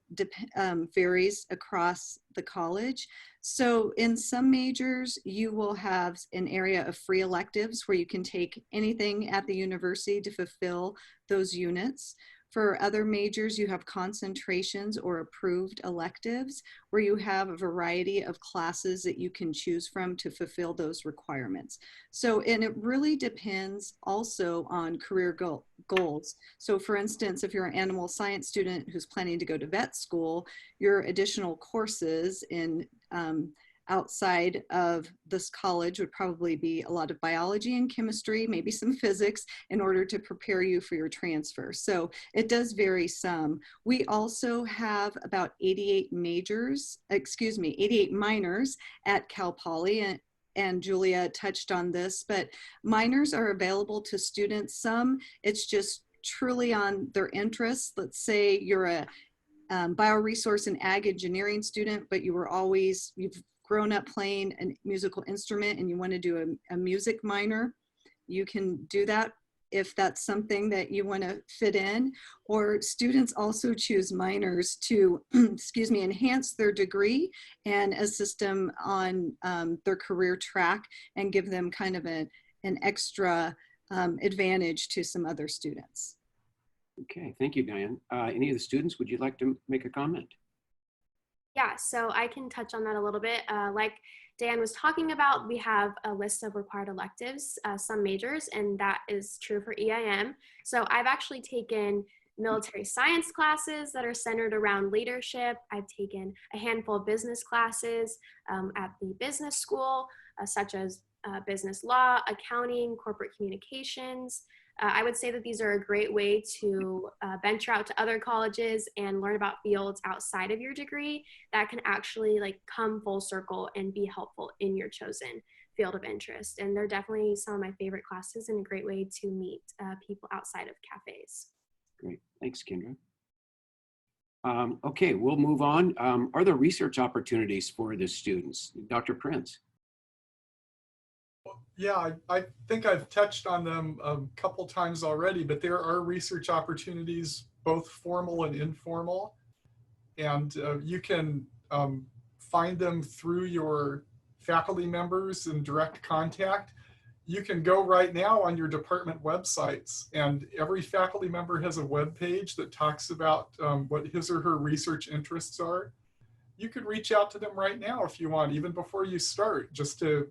varies across the college. So in some majors, you will have an area of free electives where you can take anything at the university to fulfill those units. For other majors, you have concentrations or approved electives where you have a variety of classes that you can choose from to fulfill those requirements. So, and it really depends also on career goals. So for instance, if you're an animal science student who's planning to go to vet school, your additional courses in outside of this college would probably be a lot of biology and chemistry, maybe some physics, in order to prepare you for your transfer. So it does vary some. We also have about 88 minors at Cal Poly, and Julia touched on this, but minors are available to students. Some, it's just truly on their interests. Let's say you're a bioresource and ag engineering student, but you've grown up playing a musical instrument and you want to do a music minor. You can do that if that's something that you want to fit in. Or students also choose minors to, enhance their degree and assist them on their career track and give them kind of an extra advantage to some other students. Okay, thank you, Diane. Any of the students, would you like to make a comment? Yeah, so I can touch on that a little bit. Like Dan was talking about, we have a list of required electives, some majors, and that is true for EIM. So I've actually taken military science classes that are centered around leadership. I've taken a handful of business classes at the business school, such as business law, accounting, corporate communications. I would say that these are a great way to venture out to other colleges and learn about fields outside of your degree that can actually come full circle and be helpful in your chosen field of interest. And they're definitely some of my favorite classes and a great way to meet people outside of cafes. Great, thanks, Kendra. Okay, we'll move on. Are there research opportunities for the students? Dr. Prince. Yeah, I think I've touched on them a couple times already, but there are research opportunities, both formal and informal, and you can find them through your faculty members in direct contact. You can go right now on your department websites, and every faculty member has a web page that talks about what his or her research interests are. You could reach out to them right now if you want, even before you start, just to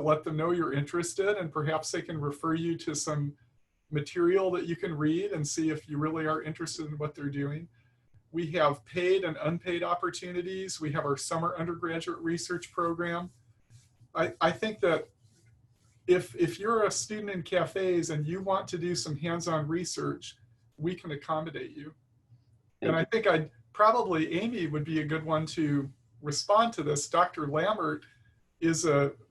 let them know you're interested, and perhaps they can refer you to some material that you can read and see if you really are interested in what they're doing. We have paid and unpaid opportunities. We have our summer undergraduate research program. I think that if you're a student in cafes and you want to do some hands-on research, we can accommodate you. And I think probably Amy would be a good one to respond to this. Dr. Lambert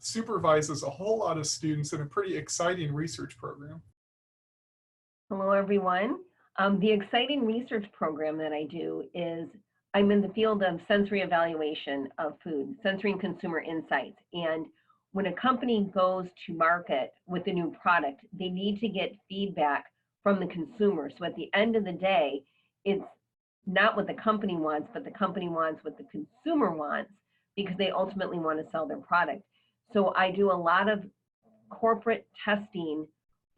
supervises a whole lot of students in a pretty exciting research program. Hello, everyone. The exciting research program that I do is I'm in the field of sensory evaluation of food, sensory and consumer insights. And when a company goes to market with a new product, they need to get feedback from the consumer. So at the end of the day, it's not what the company wants, but the company wants what the consumer wants, because they ultimately want to sell their product. So I do a lot of corporate testing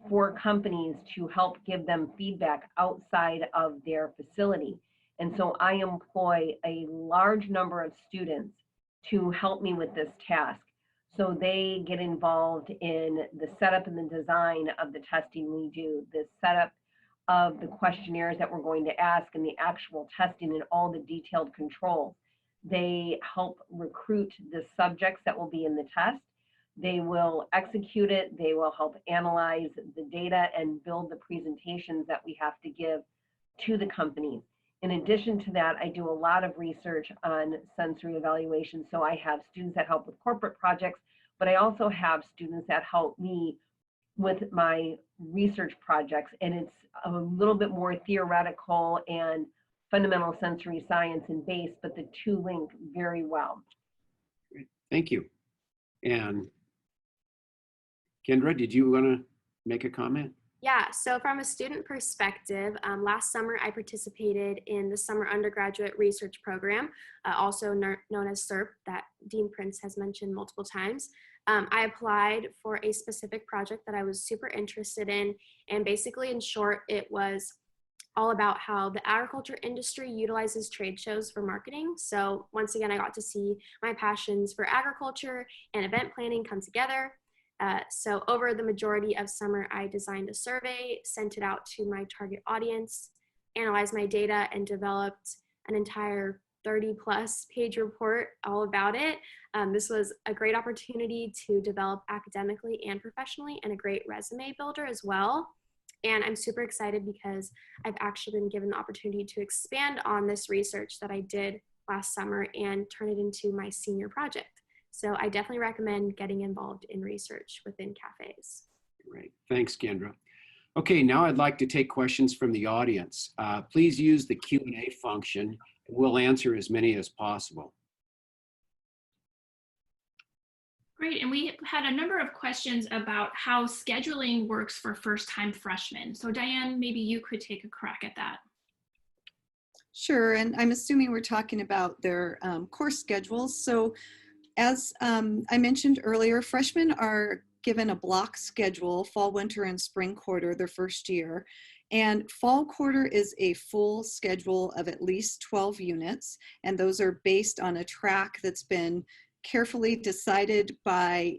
for companies to help give them feedback outside of their facility. And so I employ a large number of students to help me with this task. So they get involved in the setup and the design of the testing we do, the setup of the questionnaires that we're going to ask, and the actual testing and all the detailed controls. They help recruit the subjects that will be in the test. They will execute it. They will help analyze the data and build the presentations that we have to give to the companies. In addition to that, I do a lot of research on sensory evaluation. So I have students that help with corporate projects, but I also have students that help me with my research projects. And it's a little bit more theoretical and fundamental sensory science and base, but the two link very well. Great. Thank you. And Kendra, did you want to make a comment? Yeah, so from a student perspective, last summer I participated in the Summer Undergraduate Research Program, also known as SERP, that Dean Prince has mentioned multiple times. I applied for a specific project that I was super interested in, and basically in short, it was all about how the agriculture industry utilizes trade shows for marketing. So once again, I got to see my passions for agriculture and event planning come together. So over the majority of summer, I designed a survey, sent it out to my target audience, analyzed my data, and developed an entire 30 plus page report all about it. This was a great opportunity to develop academically and professionally, and a great resume builder as well. And I'm super excited because I've actually been given the opportunity to expand on this research that I did last summer and turn it into my senior project. So I definitely recommend getting involved in research within cafes. Great, thanks, Kendra. Okay, now I'd like to take questions from the audience. Please use the Q&A function, and we'll answer as many as possible. Great, and we had a number of questions about how scheduling works for first-time freshmen. So Diane, maybe you could take a crack at that. Sure, and I'm assuming we're talking about their course schedules. So as I mentioned earlier, freshmen are given a block schedule, fall, winter, and spring quarter, their first year. And fall quarter is a full schedule of at least 12 units. And those are based on a track that's been carefully decided by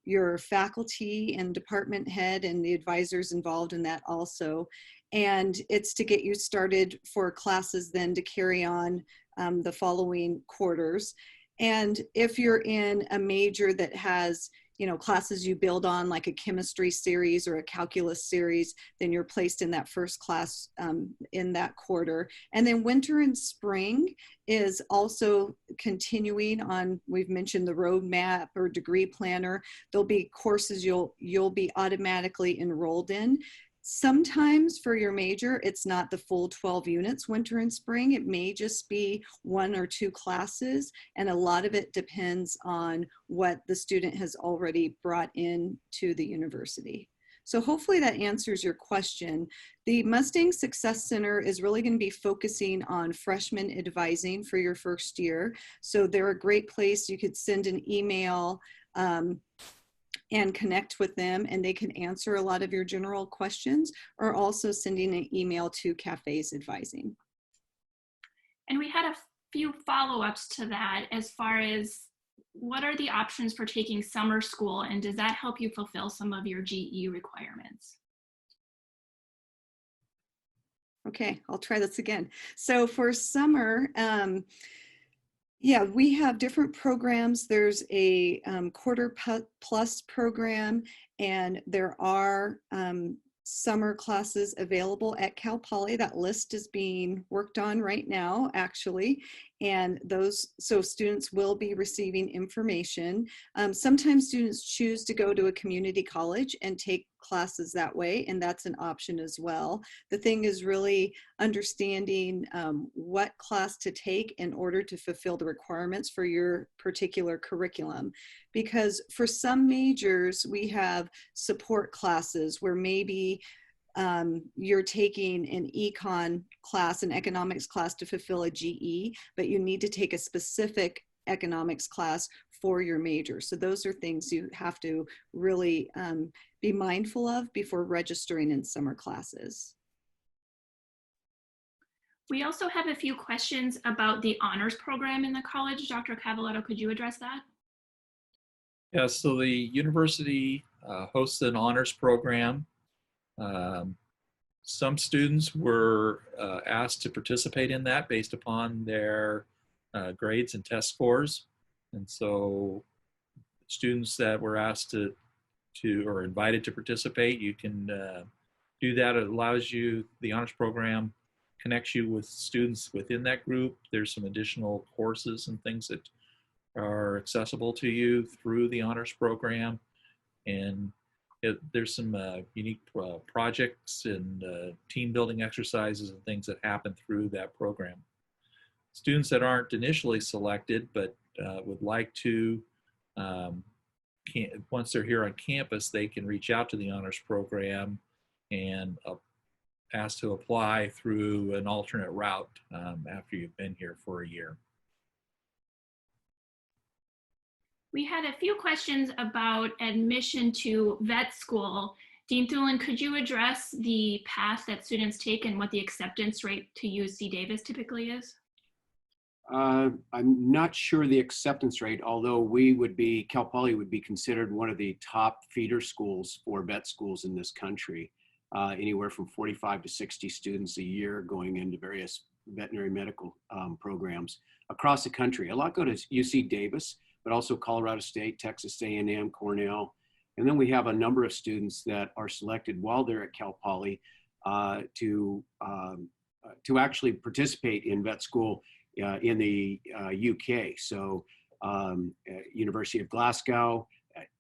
your faculty and department head and the advisors involved in that also. And it's to get you started for classes then to carry on the following quarters. And if you're in a major that has, you know, classes you build on, like a chemistry series or a calculus series, then you're placed in that first class in that quarter. And then winter and spring is also continuing on. We've mentioned the roadmap or degree planner. There'll be courses you'll be automatically enrolled in. Sometimes for your major, it's not the full 12 units, winter and spring. It may just be 1 or 2 classes, and a lot of it depends on what the student has already brought in to the university. So hopefully that answers your question. The Mustang Success Center is really going to be focusing on freshman advising for your first year. So they're a great place. You could send an email and connect with them, and they can answer a lot of your general questions, or also sending an email to Cafes Advising. And we had a few follow-ups to that as far as what are the options for taking summer school, and does that help you fulfill some of your GE requirements? Okay, I'll try this again. So for summer, yeah, we have different programs. There's a quarter plus program, and there are summer classes available at Cal Poly. That list is being worked on right now, actually. And so students will be receiving information. Sometimes students choose to go to a community college and take classes that way, and that's an option as well. The thing is really understanding what class to take in order to fulfill the requirements for your particular curriculum. Because for some majors, we have support classes where maybe you're taking an econ class, an economics class to fulfill a GE, but you need to take a specific economics class for your major. So those are things you have to really be mindful of before registering in summer classes. We also have a few questions about the honors program in the college. Dr. Cavaletto, could you address that? Yeah, so the university hosts an honors program. Some students were asked to participate in that based upon their grades and test scores. And so students that were asked to or invited to participate, you can do that. It allows you, the honors program connects you with students within that group. There's some additional courses and things that are accessible to you through the honors program. And there's some unique projects and team building exercises and things that happen through that program. Students that aren't initially selected but would like to, once they're here on campus, they can reach out to the honors program and ask to apply through an alternate route after you've been here for a year. We had a few questions about admission to vet school. Dean Thulin, could you address the path that students take and what the acceptance rate to UC Davis typically is? I'm not sure the acceptance rate, although Cal Poly would be considered one of the top feeder schools for vet schools in this country. Anywhere from 45 to 60 students a year going into various veterinary medical programs across the country. A lot go to UC Davis, but also Colorado State, Texas A&M, Cornell. And then we have a number of students that are selected while they're at Cal Poly to actually participate in vet school in the UK. So University of Glasgow,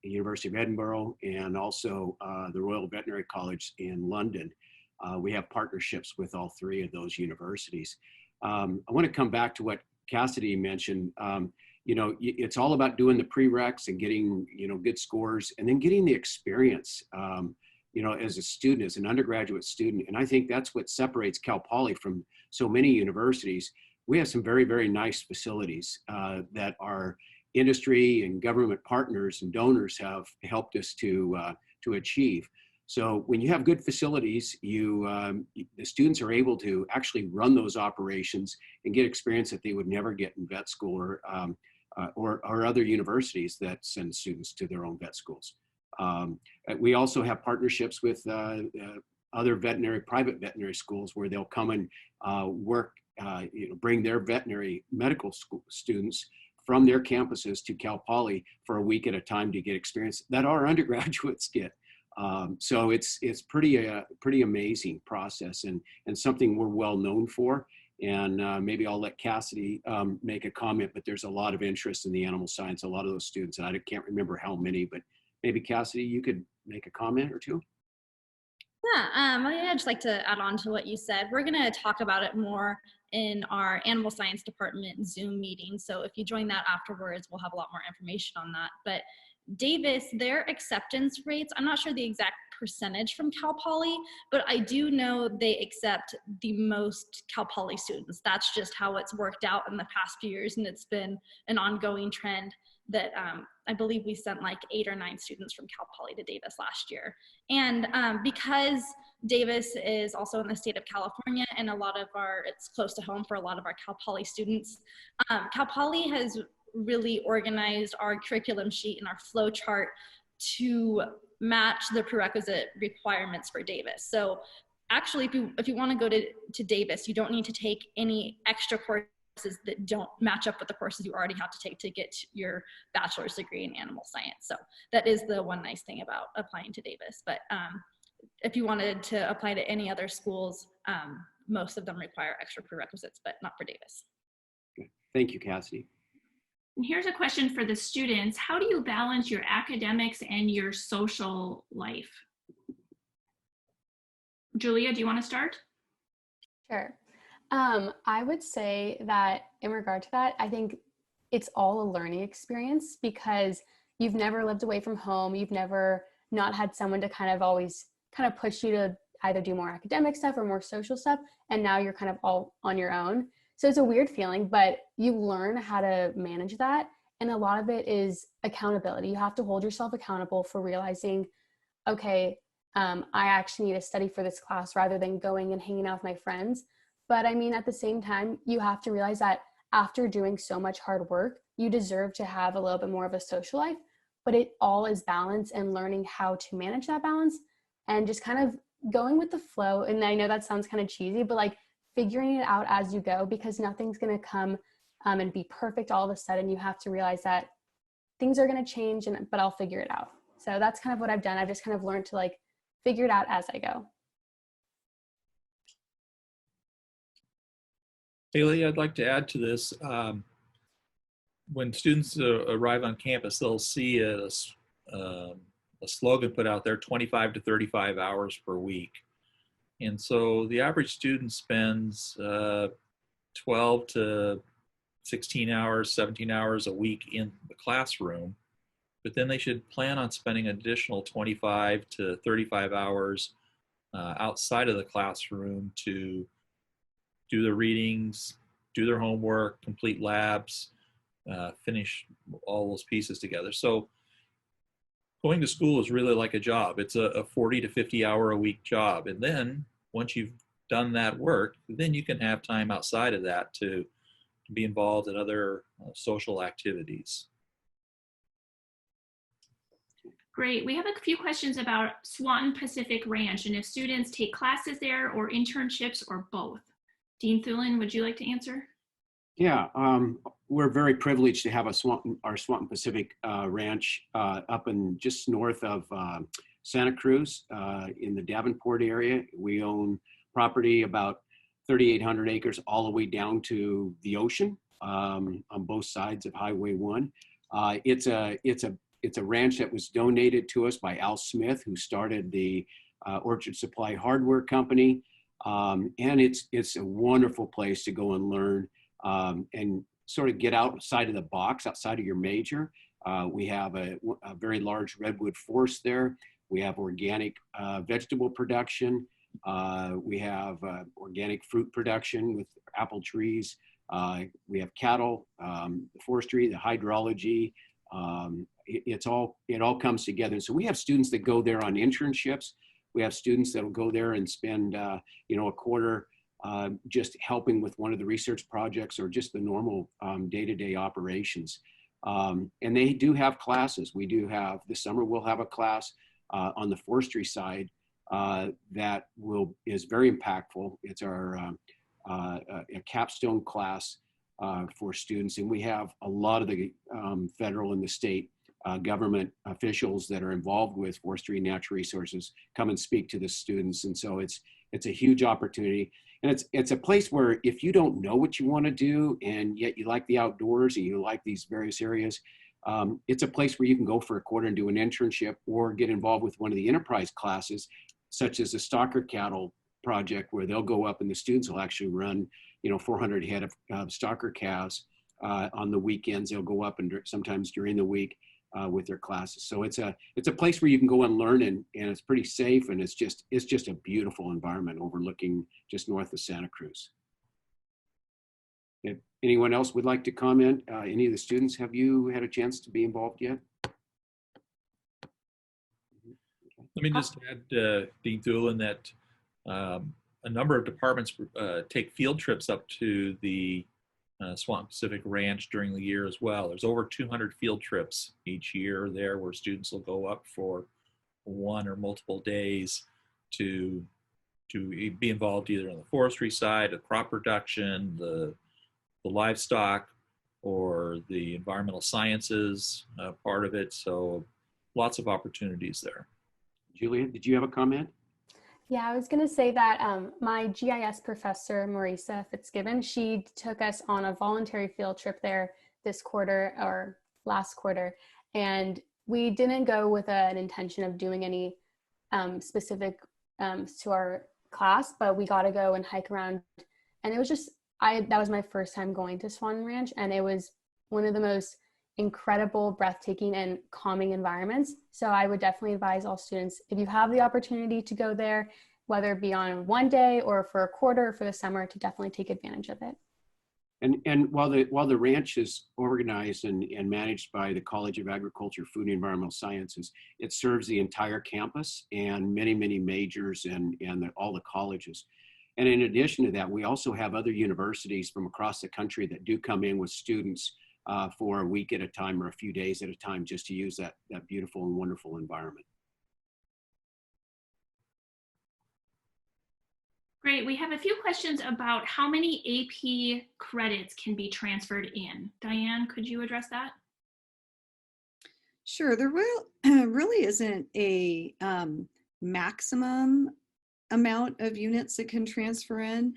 University of Edinburgh, and also the Royal Veterinary College in London. We have partnerships with all three of those universities. I want to come back to what Cassidy mentioned. You know, it's all about doing the prereqs and getting, you know, good scores and then getting the experience, you know, as a student, as an undergraduate student. And I think that's what separates Cal Poly from so many universities. We have some very, very nice facilities that our industry and government partners and donors have helped us to achieve. So when you have good facilities, the students are able to actually run those operations and get experience that they would never get in vet school or other universities that send students to their own vet schools. We also have partnerships with other private veterinary schools where they'll come and work, you know, bring their veterinary medical school students from their campuses to Cal Poly for a week at a time to get experience that our undergraduates get. So it's pretty amazing process and something we're well known for. And maybe I'll let Cassidy make a comment, but there's a lot of interest in the animal science. A lot of those students, and I can't remember how many, but maybe Cassidy, you could make a comment or two. Yeah, I'd just like to add on to what you said. We're going to talk about it more in our animal science department Zoom meeting. So if you join that afterwards, we'll have a lot more information on that. But Davis, their acceptance rates, I'm not sure the exact percentage from Cal Poly, but I do know they accept the most Cal Poly students. That's just how it's worked out in the past few years, and it's been an ongoing trend that I believe we sent like 8 or 9 students from Cal Poly to Davis last year. And because Davis is also in the state of California and it's close to home for a lot of our Cal Poly students, Cal Poly has really organized our curriculum sheet and our flow chart to match the prerequisite requirements for Davis. So actually, if you want to go to Davis, you don't need to take any extra courses that don't match up with the courses you already have to take to get your bachelor's degree in animal science. So that is the one nice thing about applying to Davis. But if you wanted to apply to any other schools, most of them require extra prerequisites, but not for Davis. Thank you, Cassidy. And here's a question for the students. How do you balance your academics and your social life? Julia, do you want to start? Sure. I would say that in regard to that, I think it's all a learning experience because you've never lived away from home. You've never not had someone to kind of always kind of push you to either do more academic stuff or more social stuff. And now you're kind of all on your own. So it's a weird feeling, but you learn how to manage that. And a lot of it is accountability. You have to hold yourself accountable for realizing, okay, I actually need to study for this class rather than going and hanging out with my friends. But I mean, at the same time, you have to realize that after doing so much hard work, you deserve to have a little bit more of a social life, but it all is balance and learning how to manage that balance and just kind of going with the flow. And I know that sounds kind of cheesy, but like figuring it out as you go, because nothing's going to come and be perfect all of a sudden. You have to realize that things are going to change, but I'll figure it out. So that's kind of what I've done. I've just kind of learned to like figure it out as I go. Haley, I'd like to add to this. When students arrive on campus, they'll see a slogan put out there, 25 to 35 hours per week. And so the average student spends 12 to 16 hours, 17 hours a week in the classroom, but then they should plan on spending an additional 25 to 35 hours outside of the classroom to do their readings, do their homework, complete labs, finish all those pieces together. So going to school is really like a job. It's a 40 to 50 hour a week job. And then once you've done that work, then you can have time outside of that to be involved in other social activities. Great. We have a few questions about Swan Pacific Ranch and if students take classes there or internships or both. Dean Thulin, would you like to answer? Yeah, we're very privileged to have our Swanton Pacific Ranch up in just north of Santa Cruz in the Davenport area. We own property about 3,800 acres all the way down to the ocean on both sides of Highway 1. It's a ranch that was donated to us by Al Smith, who started the Orchard Supply Hardware Company. And it's a wonderful place to go and learn and sort of get outside of the box, outside of your major. We have a very large redwood forest there. We have organic vegetable production. We have organic fruit production with apple trees. We have cattle, forestry, the hydrology. It all comes together. So we have students that go there on internships. We have students that will go there and spend a quarter just helping with one of the research projects or just the normal day-to-day operations. And they do have classes. We do have, this summer we'll have a class on the forestry side that is very impactful. It's our a capstone class for students. And we have a lot of the federal and the state government officials that are involved with forestry and natural resources come and speak to the students. And so it's a huge opportunity. And it's a place where if you don't know what you want to do and yet you like the outdoors and you like these various areas, it's a place where you can go for a quarter and do an internship or get involved with one of the enterprise classes, such as the Stalker Cattle project, where they'll go up and the students will actually run 400 head of stalker calves on the weekends. They'll go up and sometimes during the week with their classes. So it's a place where you can go and learn, and it's pretty safe, and it's just a beautiful environment overlooking just north of Santa Cruz. If anyone else would like to comment, any of the students, have you had a chance to be involved yet? Let me just add, Dean Thulin, that a number of departments take field trips up to the Swanton Pacific Ranch during the year as well. There's over 200 field trips each year there where students will go up for one or multiple days to be involved either on the forestry side, of crop production, the livestock, or the environmental sciences part of it. So lots of opportunities there. Julia, did you have a comment? Yeah, I was going to say that my GIS professor, Marisa Fitzgibbon, she took us on a voluntary field trip there this quarter or last quarter. And we didn't go with an intention of doing any specific to our class, but we got to go and hike around. And it was just, that was my first time going to Swan Ranch. And it was one of the most incredible, breathtaking, and calming environments. So I would definitely advise all students, if you have the opportunity to go there, whether it be on one day or for a quarter or for the summer, to definitely take advantage of it. And while the ranch is organized and managed by the College of Agriculture, Food and Environmental Sciences, it serves the entire campus and many majors and all the colleges. And in addition to that, we also have other universities from across the country that do come in with students for a week at a time or a few days at a time, just to use that beautiful and wonderful environment. Great. We have a few questions about how many AP credits can be transferred in. Diane, could you address that? Sure. There really isn't a maximum amount of units that can transfer in.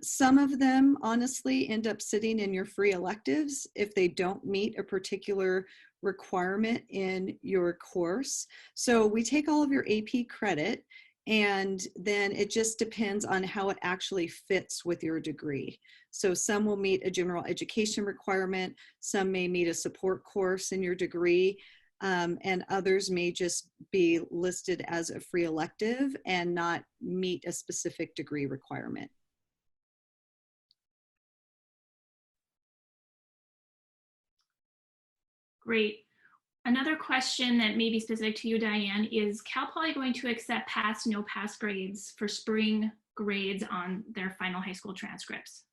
Some of them honestly end up sitting in your free electives if they don't meet a particular requirement in your course. So we take all of your AP credit, and then it just depends on how it actually fits with your degree. So some will meet a general education requirement, some may meet a support course in your degree, and others may just be listed as a free elective and not meet a specific degree requirement. Great. Another question that may be specific to you, Diane, is Cal Poly going to accept pass, no pass grades for spring grades on their final high school transcripts?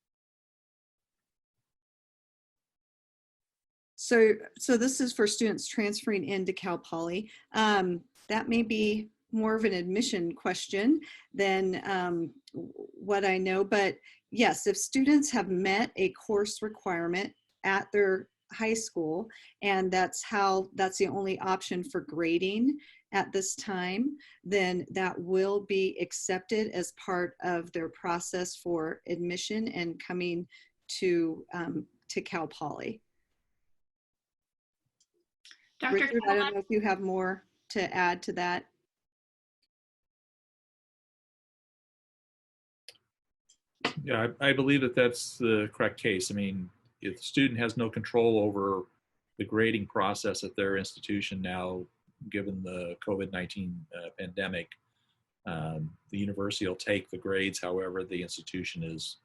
So this is for students transferring into Cal Poly. That may be more of an admission question than what I know, but yes, if students have met a course requirement at their high school, and that's the only option for grading at this time, then that will be accepted as part of their process for admission and coming to Cal Poly. Dr. Richard, I don't know if you have more to add to that. Yeah, I believe that that's the correct case. I mean, if the student has no control over the grading process at their institution now, given the COVID-19 pandemic, the university will take the grades. However, the institution is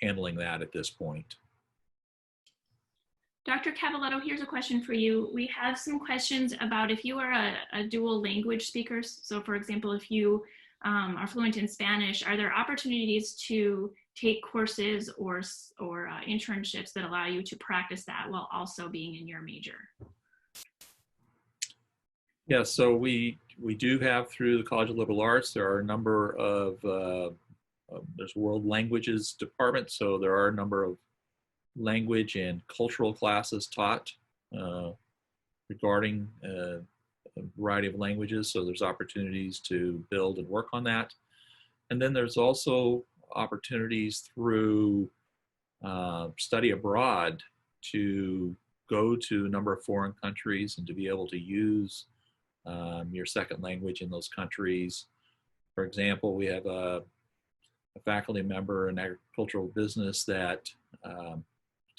handling that at this point. Dr. Cavaletto, here's a question for you. We have some questions about if you are a dual language speaker. So for example, if you are fluent in Spanish, are there opportunities to take courses or internships that allow you to practice that while also being in your major? Yeah, so we do have through the College of Liberal Arts, there are a number of, there's World Languages Department, so there are a number of language and cultural classes taught regarding a variety of languages, so there's opportunities to build and work on that. And then there's also opportunities through study abroad to go to a number of foreign countries and to be able to use your second language in those countries. For example, we have a faculty member in agricultural business that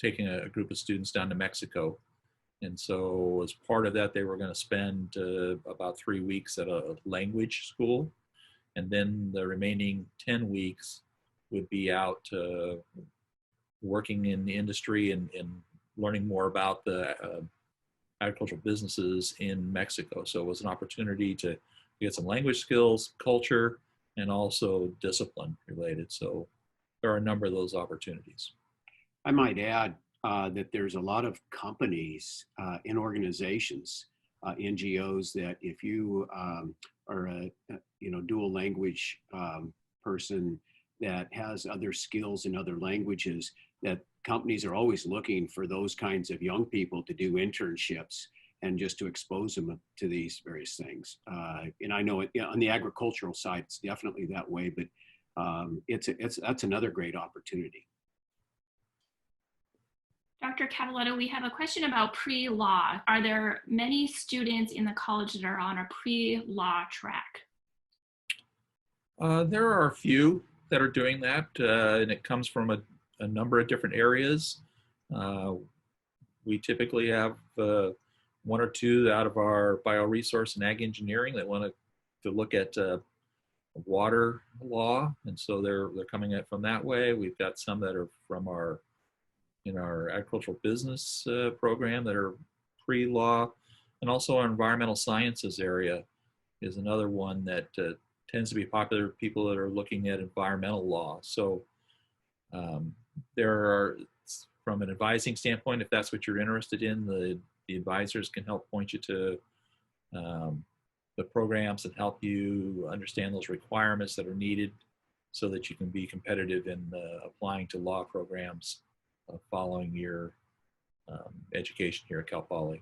taking a group of students down to Mexico. And so as part of that, they were going to spend about 3 weeks at a language school. And then the remaining 10 weeks would be out working in the industry and learning more about the agricultural businesses in Mexico. So it was an opportunity to get some language skills, culture, and also discipline related. So there are a number of those opportunities. I might add that there's a lot of companies and organizations, NGOs, that if you are a dual language person that has other skills in other languages, that companies are always looking for those kinds of young people to do internships and just to expose them to these various things. And I know on the agricultural side, it's definitely that way, but that's another great opportunity. Dr. Cavaletto, we have a question about pre-law. Are there many students in the college that are on a pre-law track? There are a few that are doing that, and it comes from a number of different areas. We typically have 1 or 2 out of our bioresource and ag engineering that want to look at water law, and so they're coming at from that way. We've got some that are from our agricultural business program that are pre-law, and also our environmental sciences area is another one that tends to be popular with people that are looking at environmental law. So there are, from an advising standpoint, if that's what you're interested in, the advisors can help point you to the programs and help you understand those requirements that are needed so that you can be competitive in applying to law programs following your education here at Cal Poly.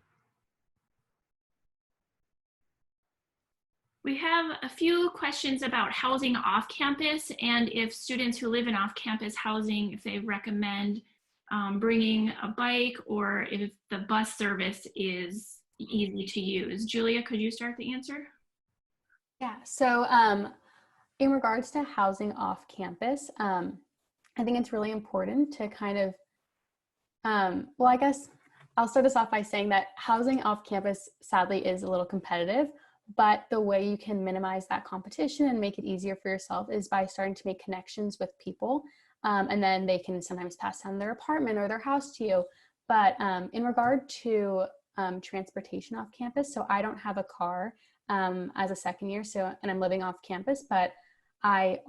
We have a few questions about housing off campus, and if students who live in off-campus housing, if they recommend bringing a bike or if the bus service is easy to use. Julia, could you start the answer? Yeah, so in regards to housing off campus, I think it's really important to kind of, well, I guess I'll start this off by saying that housing off campus sadly is a little competitive, but the way you can minimize that competition and make it easier for yourself is by starting to make connections with people, and then they can sometimes pass down their apartment or their house to you. But in regard to transportation off campus, so I don't have a car as a second year, and I'm living off campus, but I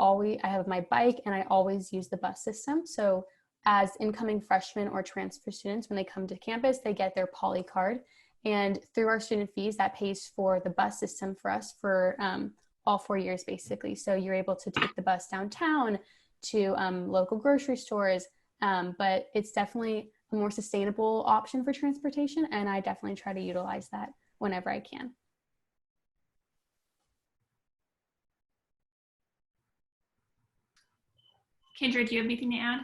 have my bike and I always use the bus system. So as incoming freshmen or transfer students, when they come to campus, they get their Poly card. And through our student fees, that pays for the bus system for us for all 4 years basically. So you're able to take the bus downtown to local grocery stores, but it's definitely a more sustainable option for transportation, and I definitely try to utilize that whenever I can. Kendra, do you have anything to add?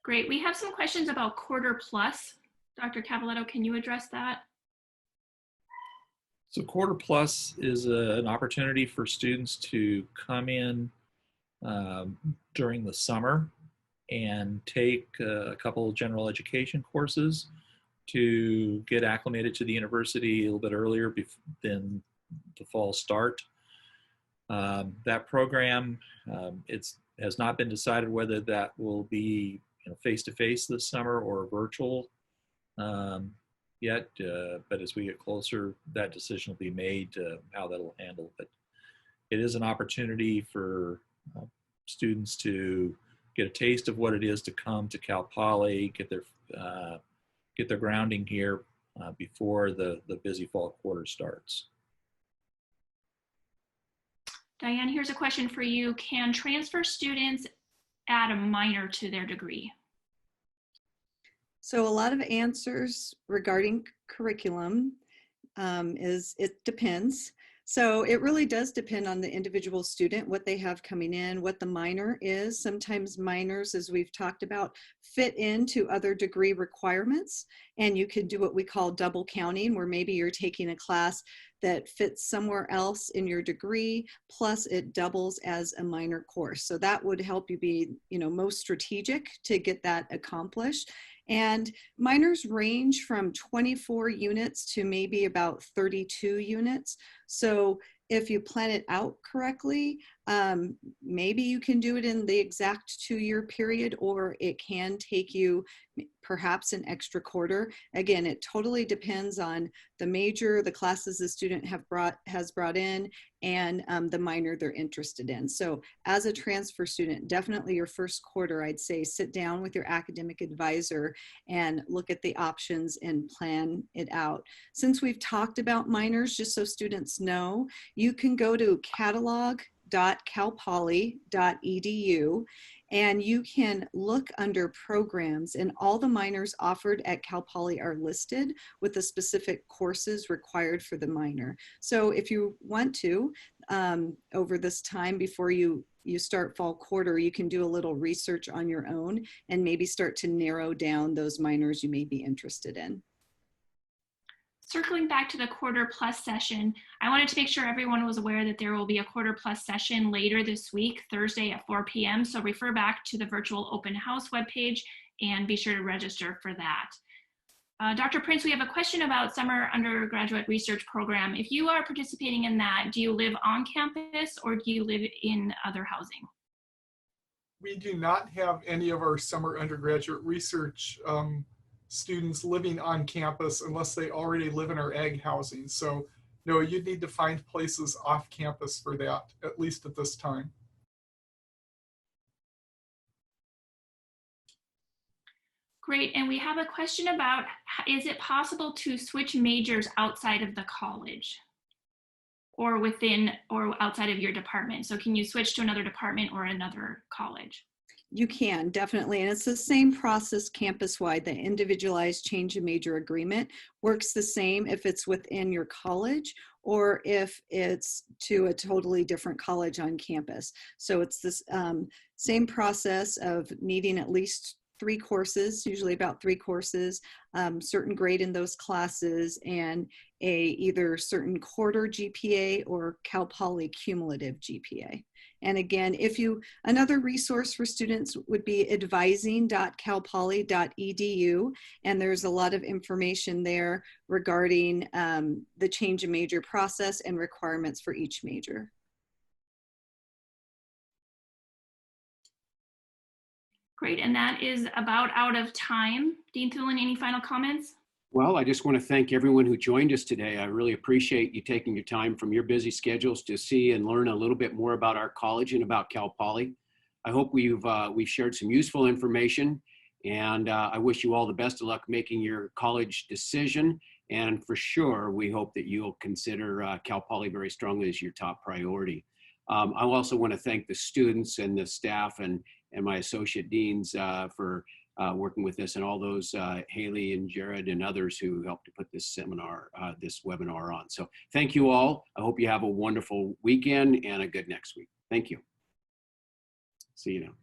Great. We have some questions about Quarter Plus. Dr. Cavaletto, can you address that? So Quarter Plus is an opportunity for students to come in during the summer and take a couple of general education courses to get acclimated to the university a little bit earlier than the fall start. That program, has not been decided whether that will be face-to-face this summer or virtual yet, but as we get closer, that decision will be made how that'll handle. But it is an opportunity for students to get a taste of what it is to come to Cal Poly, get their grounding here before the busy fall quarter starts. Diane, here's a question for you. Can transfer students add a minor to their degree? So a lot of answers regarding curriculum is it depends. So it really does depend on the individual student, what they have coming in, what the minor is. Sometimes minors, as we've talked about, fit into other degree requirements, and you can do what we call double counting, where maybe you're taking a class that fits somewhere else in your degree, plus it doubles as a minor course. So that would help you be, most strategic to get that accomplished. And minors range from 24 units to maybe about 32 units. So if you plan it out correctly, maybe you can do it in the exact 2-year period, or it can take you perhaps an extra quarter. Again, it totally depends on the major, the classes the student has brought in, and the minor they're interested in. So as a transfer student, definitely your first quarter, I'd say sit down with your academic advisor and look at the options and plan it out. Since we've talked about minors, just so students know, you can go to catalog.calpoly.edu and you can look under programs, and all the minors offered at Cal Poly are listed with the specific courses required for the minor. So if you want to, over this time before you start fall quarter, you can do a little research on your own and maybe start to narrow down those minors you may be interested in. Circling back to the Quarter Plus session, I wanted to make sure everyone was aware that there will be a Quarter Plus session later this week, Thursday at 4 p.m. So refer back to the virtual open house webpage and be sure to register for that. Dr. Prince, we have a question about summer undergraduate research program. If you are participating in that, do you live on campus or do you live in other housing? We do not have any of our summer undergraduate research students living on campus unless they already live in our ag housing. So no, you'd need to find places off campus for that, at least at this time. Great, and we have a question about, is it possible to switch majors outside of the college or within or outside of your department? So can you switch to another department or another college? You can, definitely. And it's the same process campus-wide. The individualized change of major agreement works the same if it's within your college or if it's to a totally different college on campus. So it's this same process of needing at least 3 courses, usually about 3 courses, certain grade in those classes, and either certain quarter GPA or Cal Poly cumulative GPA. And again, another resource for students would be advising.calpoly.edu, and there's a lot of information there regarding the change of major process and requirements for each major. Great, and that is about out of time. Dean Thulin, any final comments? Well, I just want to thank everyone who joined us today. I really appreciate you taking your time from your busy schedules to see and learn a little bit more about our college and about Cal Poly. I hope we've shared some useful information, and I wish you all the best of luck making your college decision. And for sure, we hope that you'll consider Cal Poly very strongly as your top priority. I also want to thank the students and the staff and my associate deans for working with this, and all those, Haley and Jared and others who helped to put this seminar, this webinar on. So thank you all. I hope you have a wonderful weekend and a good next week. Thank you. See you now.